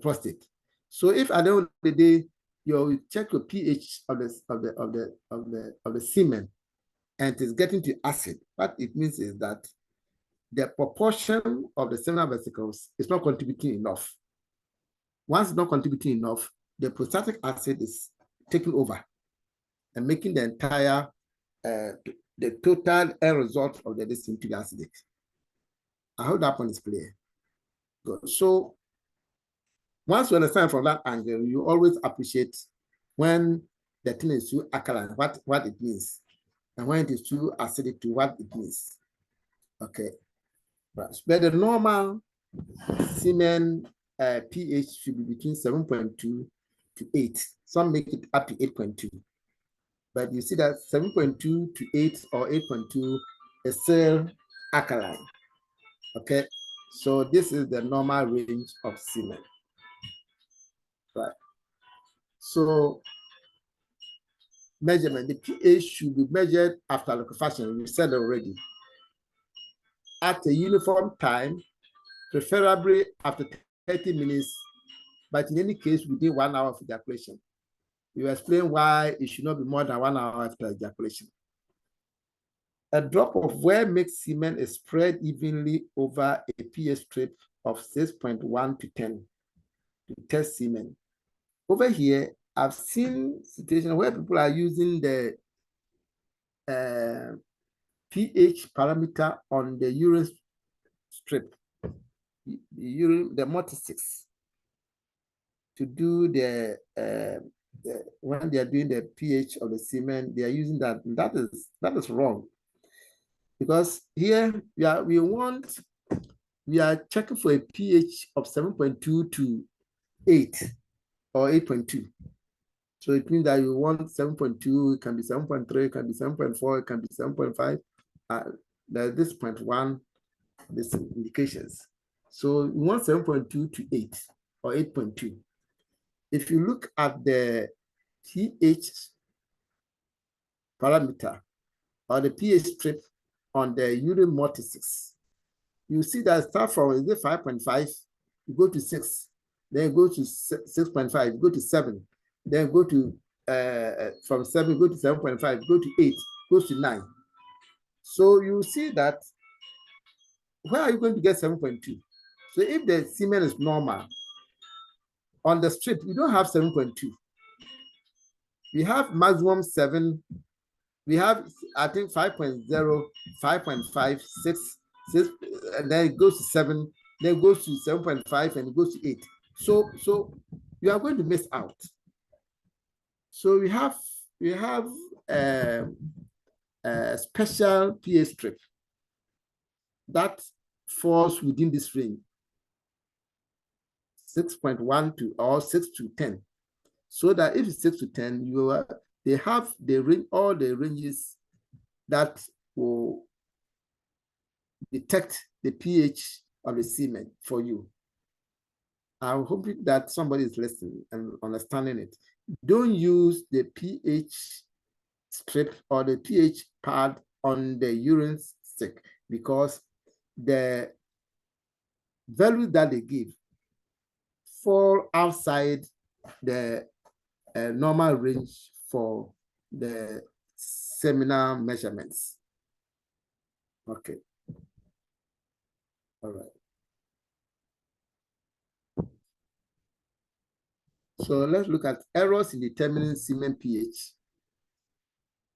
prostate. So if at the end of the day you check your pH of the semen and it is getting to acid, what it means is that the proportion of the seminal vesicles is not contributing enough. Once it's not contributing enough, the prostatic acid is taking over and making the entire the total end result of the distance to be acidic. I hope that point is clear. Good. So once you understand from that angle, you always appreciate when the thing is too alkaline, what it means, and when it is too acidic, to what it means. Okay, but the normal semen pH should be between 7.2 to 8. Some make it up to 8.2. But you see that 7.2 to 8 or 8.2 is still alkaline. Okay, so this is the normal range of semen. Right. So measurement, the pH should be measured after liquefaction. We said already. At a uniform time, preferably after 30 minutes, but in any case, within 1 hour of ejaculation. You explain why it should not be more than 1 hour after ejaculation. A drop of well-mixed semen is spread evenly over a pH strip of 6.1 to 10 to test semen. Over here, I've seen situations where people are using the pH parameter on the urine strip, the multi-6, to do when they are doing the pH of the semen, they are using that. That is wrong, because here we are checking for a pH of 7.2 to 8 or 8.2. So it means that you want 7.2, it can be 7.3, it can be 7.4, it can be 7.5. There's this 0.1, this indications. So you want 7.2 to 8 or 8.2. If you look at the pH parameter or the pH strip on the urine multi-6, you see that start from, is it 5.5, you go to 6, then go to 6.5, go to 7, then go to from 7, go to 7.5, go to 8, goes to 9. So you see that, where are you going to get 7.2? So if the semen is normal, on the strip, you don't have 7.2. We have maximum 7. We have, I think, 5.0, 5.5, 6, and then it goes to 7, then it goes to 7.5, and it goes to 8. So you are going to miss out. So we have a special pH strip that falls within this range, 6.1 to or 6 to 10. So that if it's 6 to 10, they have the range, all the ranges that will detect the pH of the semen for you. I'm hoping that somebody is listening and understanding it. Don't use the pH strip or the pH pad on the urine stick, because the value that they give fall outside the normal range for the seminal measurements. Okay. All right. So let's look at errors in determining semen pH.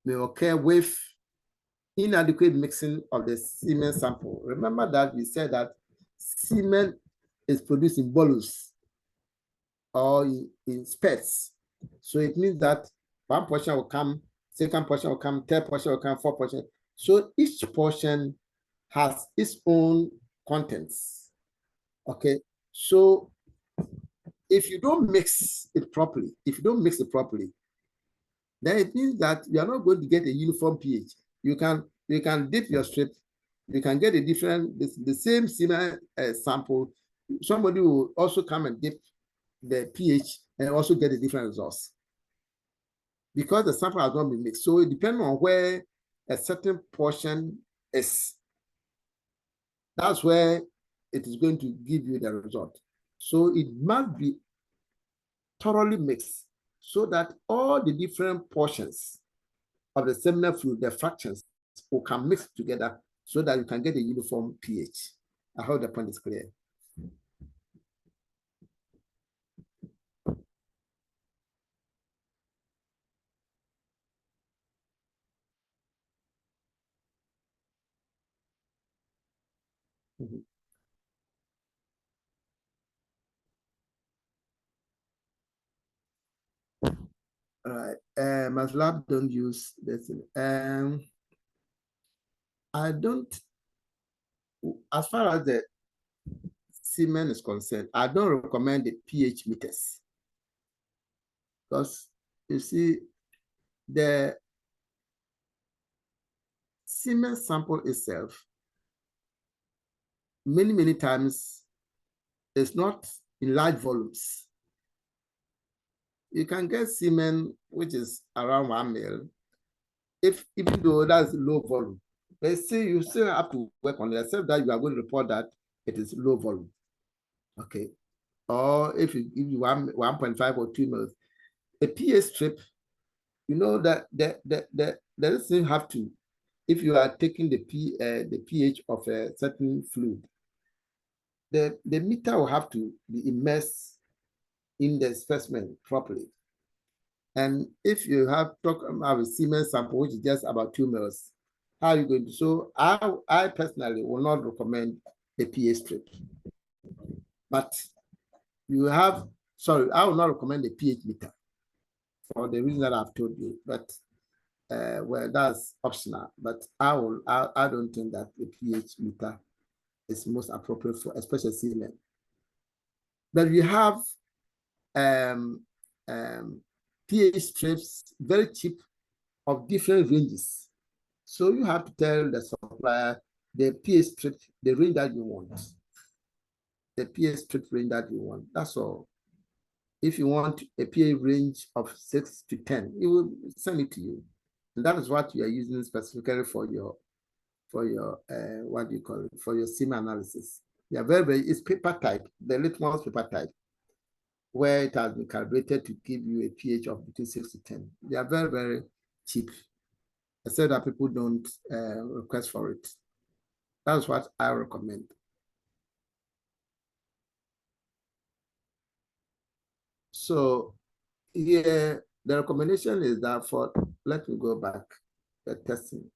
May occur with inadequate mixing of the semen sample. Remember that we said that semen is produced in bolus or in spurts. So it means that one portion will come, second portion will come, third portion will come, fourth portion. So each portion has its own contents. Okay. So if you don't mix it properly, then it means that you are not going to get a uniform pH. You can dip your strip, you can get a different, the same semen sample. Somebody will also come and dip the pH and also get a different results, because the sample has not been mixed. So it depends on where a certain portion is. That's where it is going to give you the result. So it must be thoroughly mixed so that all the different portions of the seminal fluid, the fractions, will can mix together so that you can get a uniform pH. I hope the point is clear. All right. My lab don't use this. I don't, as far as the semen is concerned, I don't recommend the pH meters, because you see, the semen sample itself, many times, is not in large volumes. You can get semen which is around 1 ml, even though that's low volume. But you still have to work on it, except that you are going to report that it is low volume. Okay. Or if you give you 1.5 or 2 ml, a pH strip, you know that the thing have to, if you are taking the pH of a certain fluid, the meter will have to be immersed in the specimen properly. And if you have talk about a semen sample, which is just about 2 mils, how are you going to? So I personally will not recommend a pH strip. But you have, sorry, I will not recommend a pH meter for the reason that I've told you. But well, that's optional. But I don't think that the pH meter is most appropriate for especially semen. But you have um, pH strips, very cheap, of different ranges. So you have to tell the supplier the pH strip, the range that you want, the pH strip range that you want. That's all. If you want a pH range of 6 to 10, it will send it to you. And that is what you are using specifically for your what do you call it, for your semen analysis. They are it's paper type, the litmus paper type, where it has been calibrated to give you a pH of between 6 to 10. They are very, very cheap. I said that people don't request for it. That's what I recommend. So here, the recommendation is that for, let me go back, the testing.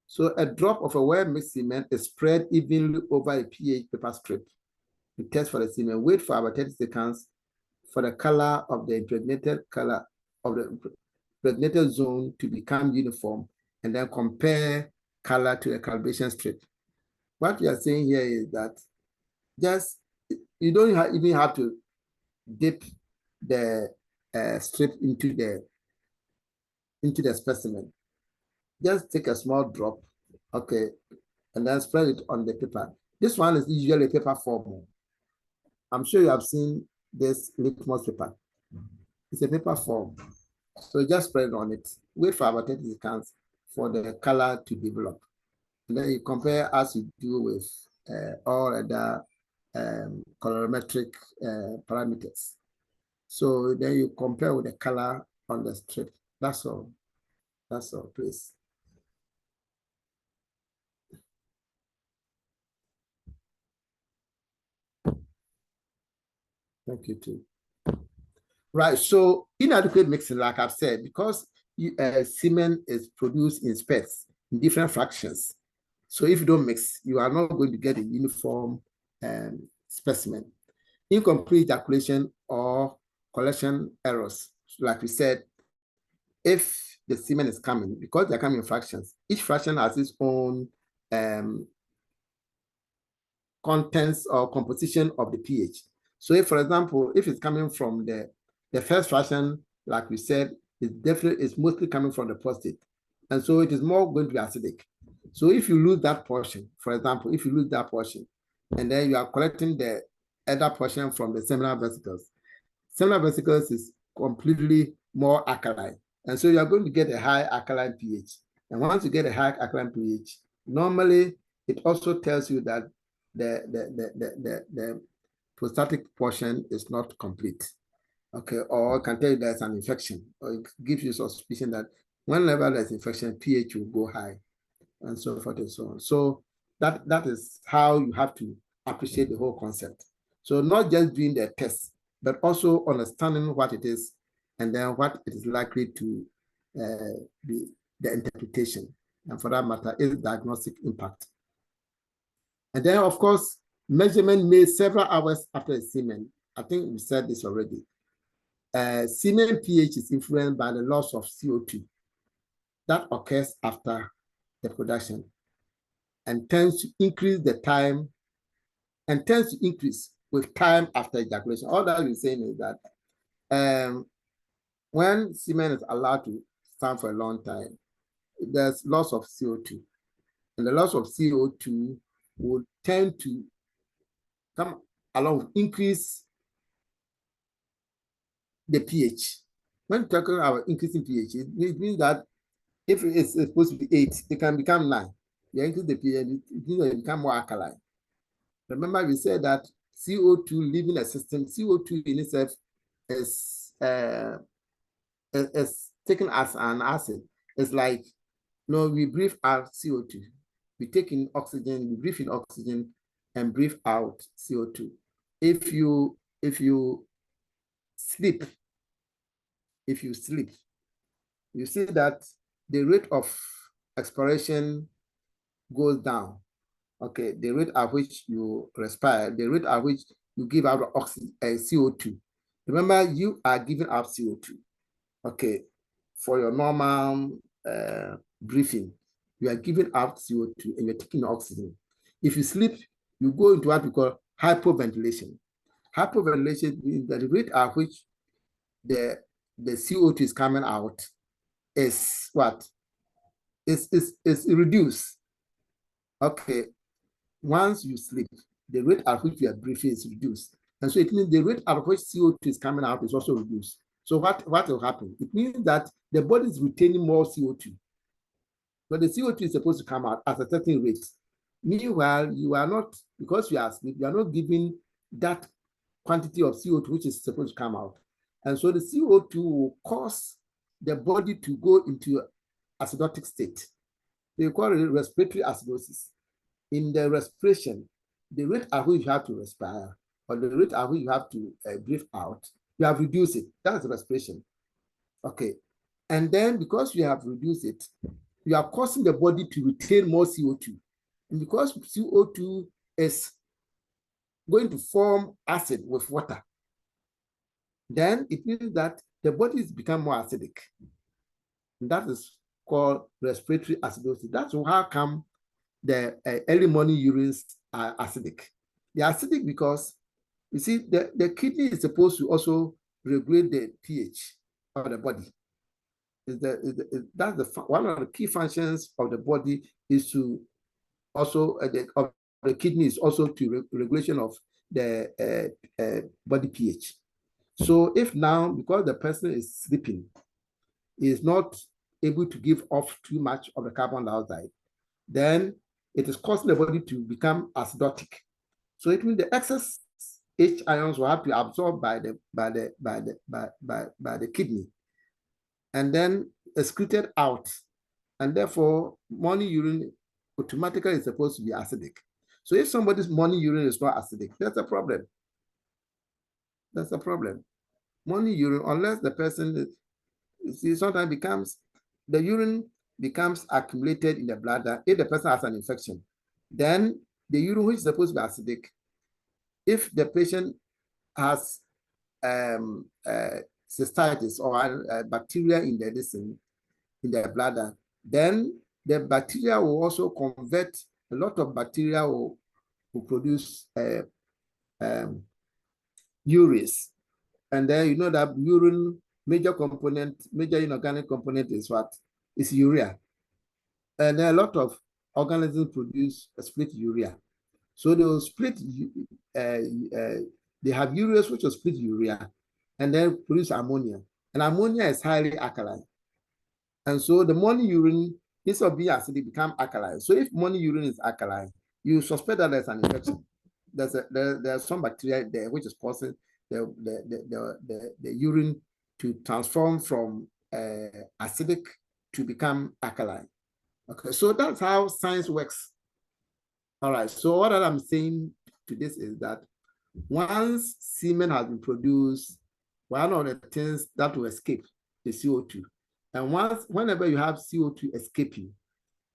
So a drop of a well-mixed semen is spread evenly over a pH paper strip. You test for the semen. Wait for about 30 seconds for the color of the impregnated zone to become uniform, and then compare color to the calibration strip. What we are saying here is that just you don't even have to dip the strip into the specimen. Just take a small drop, okay, and then spread it on the paper. This one is usually a paper form. I'm sure you have seen this litmus paper. It's a paper form. So just spread it on it. Wait for about 30 seconds for the color to develop. And then you compare as you do with all other colorimetric parameters. So then you compare with the color on the strip. That's all. That's all, please. Thank you too. Right. So inadequate mixing, like I've said, because semen is produced in spats in different fractions. So if you don't mix, you are not going to get a uniform specimen. Incomplete ejaculation or collection errors, like we said, if the semen is coming, because they're coming in fractions, each fraction has its own contents or composition of the pH. So if, for example, if it's coming from the first fraction, like we said, it's mostly coming from the prostate. And so it is more going to be acidic. So if you lose that portion, for example, if you lose that portion, and then you are collecting the other portion from the seminal vesicles, seminal vesicles is completely more alkaline. And so you are going to get a high alkaline pH. And once you get a high alkaline pH, normally it also tells you that the prostatic portion is not complete. Okay, or it can tell you there's an infection, or it gives you suspicion that whenever there's infection, pH will go high, and so forth and so on. So that is how you have to appreciate the whole concept. So not just doing the test, but also understanding what it is, and then what it is likely to be the interpretation, and for that matter, its diagnostic impact. And then, of course, measurement made several hours after the semen. I think we said this already. Semen pH is influenced by the loss of CO2 that occurs after the production and tends to increase with time after ejaculation. All that we're saying is that when semen is allowed to stand for a long time, there's loss of CO2. And the loss of CO2 will tend to come along with increase the pH. When talking about increasing pH, it means that if it's supposed to be 8, it can become 9. You increase the pH, it means that it become more alkaline. Remember, we said that CO2 leaving a system, CO2 in itself is taken as an acid. It's like, we breathe out CO2. We take in oxygen, we breathe in oxygen and breathe out CO2. If you sleep, you see that the rate of expiration goes down. Okay, the rate at which you respire, the rate at which you give out oxygen, CO2. Remember, you are giving out CO2. Okay, for your normal breathing, you are giving out CO2 and you're taking oxygen. If you sleep, you go into what we call hypoventilation. Hypoventilation means that the rate at which the CO2 is coming out is what? Is reduced. Okay, once you sleep, the rate at which you are breathing is reduced. And so it means the rate at which CO2 is coming out is also reduced. So what will happen? It means that the body is retaining more CO2. But the CO2 is supposed to come out at a certain rate. Meanwhile, you are not, because you are asleep, you are not giving that quantity of CO2 which is supposed to come out. And so the CO2 will cause the body to go into acidotic state. They call it respiratory acidosis. In the respiration, the rate at which you have to respire or the rate at which you have to breathe out, you have reduced it. That's respiration. Okay. And then because you have reduced it, you are causing the body to retain more CO2. And because CO2 is going to form acid with water, then it means that the body has become more acidic. And that is called respiratory acidosis. That's how come the early morning urines are acidic. They are acidic because, you see, the kidney is supposed to also regulate the pH of the body. That's one of the key functions of the body is to also, the kidney is also to regulation of the body pH. So if now, because the person is sleeping, is not able to give off too much of the carbon dioxide, then it is causing the body to become acidotic. So it means the excess H ions will have to be absorbed by the kidney and then excreted out. And therefore, morning urine automatically is supposed to be acidic. So if somebody's morning urine is not acidic, that's a problem. That's a problem. Morning urine, unless the person, sometimes the urine becomes accumulated in the bladder. If the person has an infection, then the urine, which is supposed to be acidic, if the patient has cystitis or bacteria in the bladder, then the bacteria will also convert, a lot of bacteria will produce urease. And then you know that urine, major inorganic component is what? Is urea. And then a lot of organisms produce split urea. So they will split, they have urease which will split urea and then produce ammonia. And ammonia is highly alkaline. And so the morning urine, instead of being acidic, become alkaline. So if morning urine is alkaline, you suspect that there's an infection. There's some bacteria there which is causing the urine to transform from acidic to become alkaline. Okay, so that's how science works. All right, so what I'm saying to this is that once semen has been produced, one of the things that will escape is CO2. And whenever you have CO2 escaping,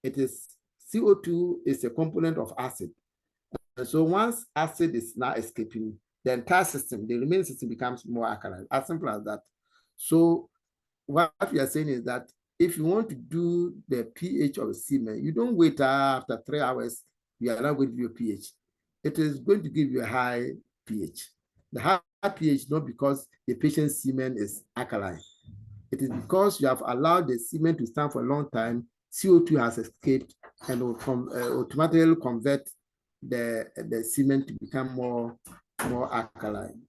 CO2 is a component of acid. And so once acid is now escaping, the entire system, the remaining system becomes more alkaline, as simple as that. So what we are saying is that if you want to do the pH of semen, you don't wait after 3 hours, you are not going to do your pH. It is going to give you a high pH. The high pH not because the patient's semen is alkaline. It is because you have allowed the semen to stand for a long time, CO2 has escaped and will automatically convert the semen to become more alkaline.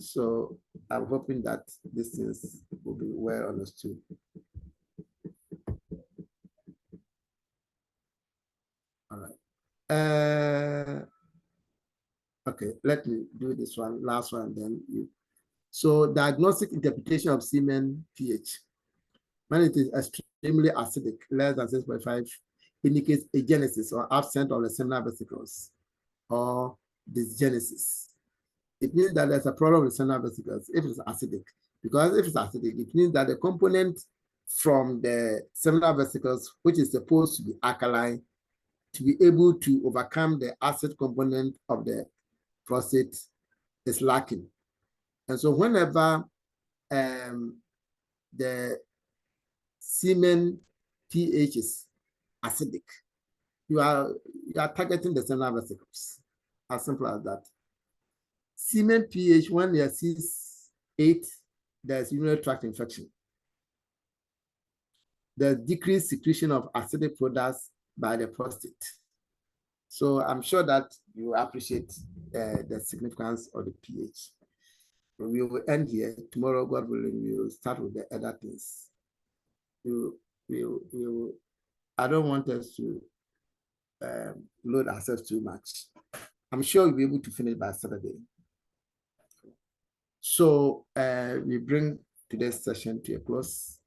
So I'm hoping that these things will be well understood. All right. Okay, let me do this one, last one, then you. So diagnostic interpretation of semen pH. When it is extremely acidic, less than 6.5, indicates agenesis or absence of the seminal vesicles or dysgenesis. It means that there's a problem with seminal vesicles if it's acidic. Because if it's acidic, it means that the component from the seminal vesicles, which is supposed to be alkaline, to be able to overcome the acid component of the prostate is lacking. And so whenever the semen pH is acidic, you are targeting the seminal vesicles. As simple as that. Semen pH, when you see 8, there's urinary tract infection. There's decreased secretion of acidic products by the prostate. So I'm sure that you appreciate the significance of the pH. We will end here. Tomorrow, God willing, we will start with the other things. I don't want us to load ourselves too much. I'm sure we'll be able to finish by Saturday. So we bring today's session to a close.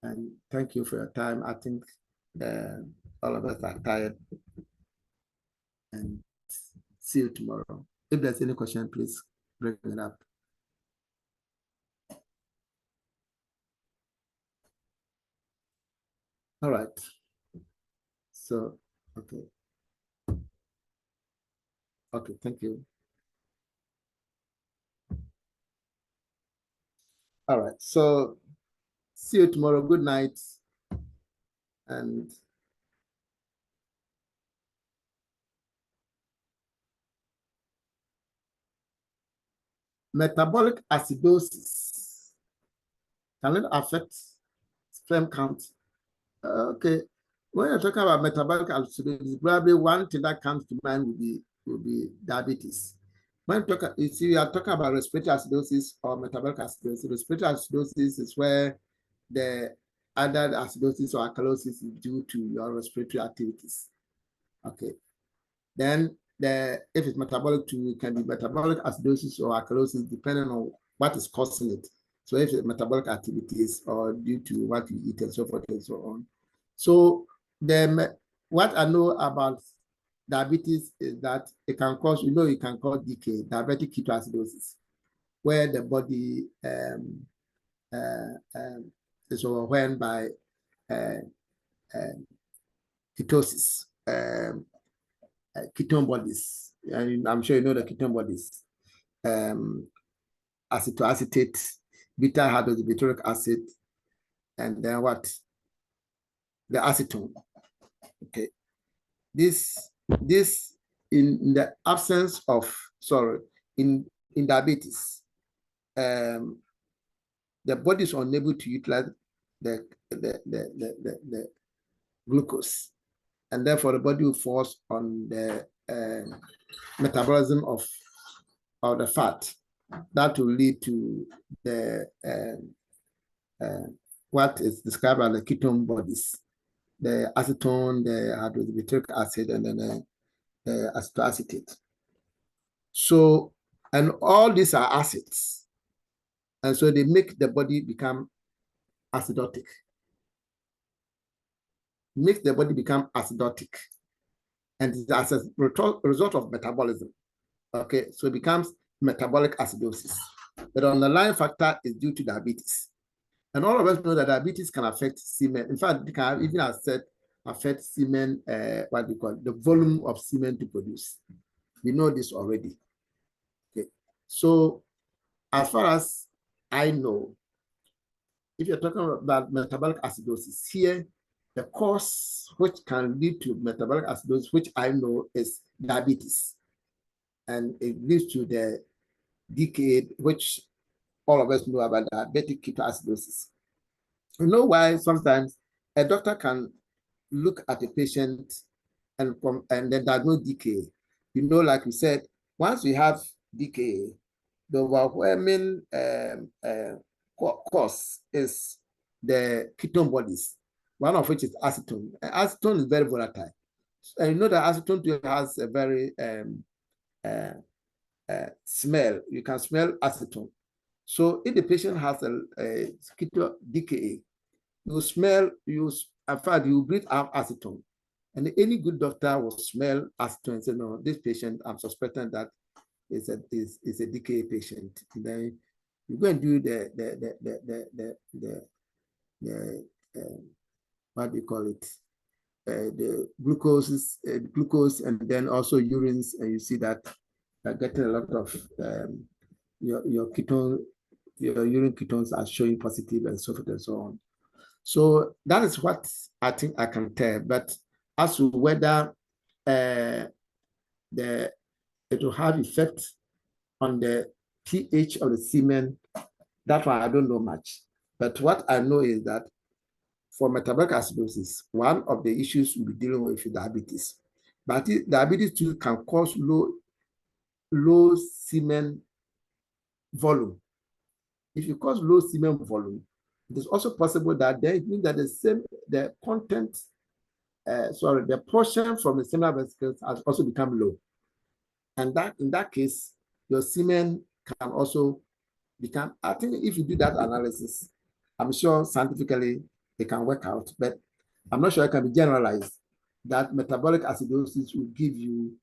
And thank you for your time. I think all of us are tired. And see you tomorrow. If there's any question, please bring it up. All right. So, okay. Okay, thank you. All right. So, see you tomorrow. Good night. And metabolic acidosis, can it affect sperm count? Okay. When you're talking about metabolic acidosis, probably one thing that comes to mind will be diabetes. When you are talking about respiratory acidosis or metabolic acidosis, respiratory acidosis is where the other acidosis or alkalosis is due to your respiratory activities. Okay. Then if it's metabolic too, it can be metabolic acidosis or alkalosis depending on what is causing it. So if it's metabolic activities or due to what you eat and so forth and so on. So what I know about diabetes is that it can cause, it can cause decay, diabetic ketoacidosis, where the body is overwhelmed by ketosis, ketone bodies. And I'm sure you know the ketone bodies. Acetoacetate, beta hydroxybutyric acid, and then what? The acetone. Okay. This in the absence of, in diabetes, the body is unable to utilize the glucose, and therefore the body will force on the metabolism of the fat. That will lead to the what is described as the ketone bodies, the acetone, the hydroxybutyric acid, and then the acetoacetate. So, and all these are acids, and so they make the body become acidotic. Make the body become acidotic, and as a result of metabolism. Okay, so it becomes metabolic acidosis. But the underlying factor is due to diabetes. And all of us know that diabetes can affect semen. In fact, it can even affect semen, what we call the volume of semen to produce. We know this already. Okay, so as far as I know, if you're talking about metabolic acidosis, here, the cause which can lead to metabolic acidosis, which I know, is diabetes. And it leads to the decay, which all of us know about diabetic ketoacidosis. You know why sometimes a doctor can look at a patient and then diagnose decay. Like we said, once we have decay, the overwhelming cause is the ketone bodies, one of which is acetone. Acetone is very volatile. And you know that acetone has a very smell. You can smell acetone. So if the patient has a keto DKA, you smell, in fact, you breathe out acetone. And any good doctor will smell acetone and say, no, this patient, I'm suspecting that is a DKA patient. And then you go and do the what do you call it? The glucose, and then also urines, and you see that you're getting a lot of your ketone, your urine ketones are showing positive, and so forth and so on. So that is what I think I can tell. But as to whether it will have effect on the pH of the semen, that one I don't know much. But what I know is that for metabolic acidosis, one of the issues we'll be dealing with is diabetes. But diabetes too can cause low semen volume. If you cause low semen volume, it is also possible that it means that the portion from the seminal vesicles has also become low. And that in that case, your semen can also become, I think if you do that analysis, I'm sure scientifically it can work out, but I'm not sure it can be generalized that metabolic acidosis will give you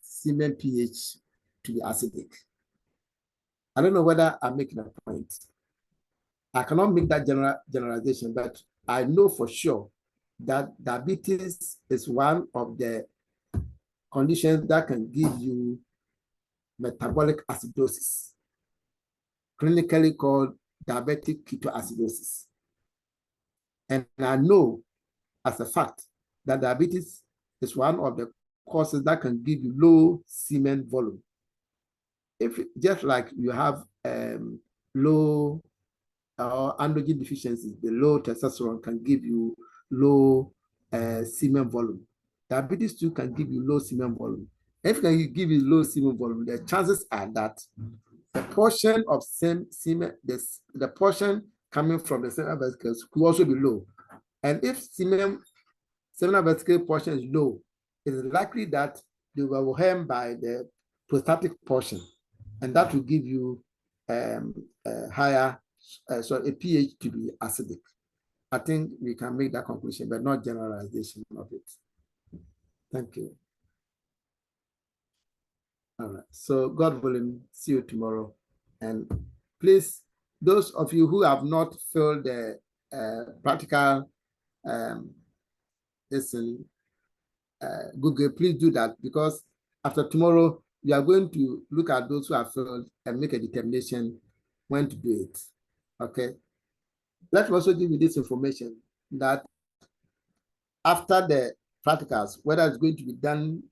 semen pH to be acidic. I don't know whether I'm making a point. I cannot make that generalization, but I know for sure that diabetes is one of the conditions that can give you metabolic acidosis, clinically called diabetic ketoacidosis. And I know as a fact that diabetes is one of the causes that can give you low semen volume. If just like you have low androgen deficiency, the low testosterone can give you low semen volume. Diabetes too can give you low semen volume. If can give you low semen volume, the chances are that the portion of semen, the portion coming from the seminal vesicles could also be low. And if seminal vesicle portion is low, it is likely that they were overwhelmed by the prostatic portion, and that will give you a pH to be acidic. I think we can make that conclusion, but not generalization of it. Thank you. All right. So God willing, see you tomorrow. And please, those of you who have not filled the practical Google, please do that, because after tomorrow, we are going to look at those who have failed and make a determination when to do it. Okay. Let me also give you this information that after the practicals, whether it's going to be done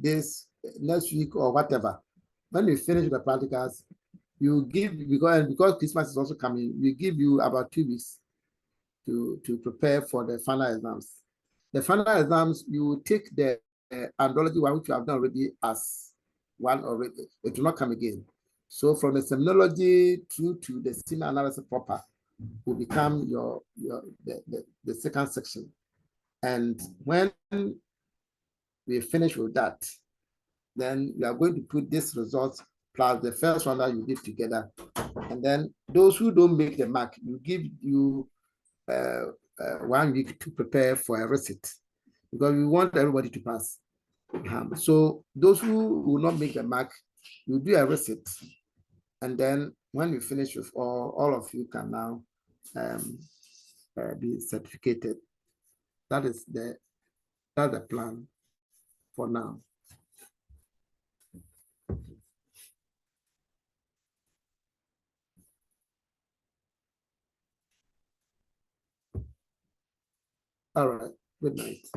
this next week or whatever, when we finish the practicals, you give, because Christmas is also coming, we give you about 2 weeks to prepare for the final exams. The final exams, you take the andrology one, which you have done already as one already. It will not come again. So from the seminology through to the semen analysis proper will become the second section. And when we finish with that, then we are going to put this result plus the first one that you did together. And then those who don't make the mark, you give you 1 week to prepare for a receipt, because we want everybody to pass. So those who will not make the mark, you do a receipt, and then when you finish with all of you can now be certificated. That's the plan for now. All right. Good night.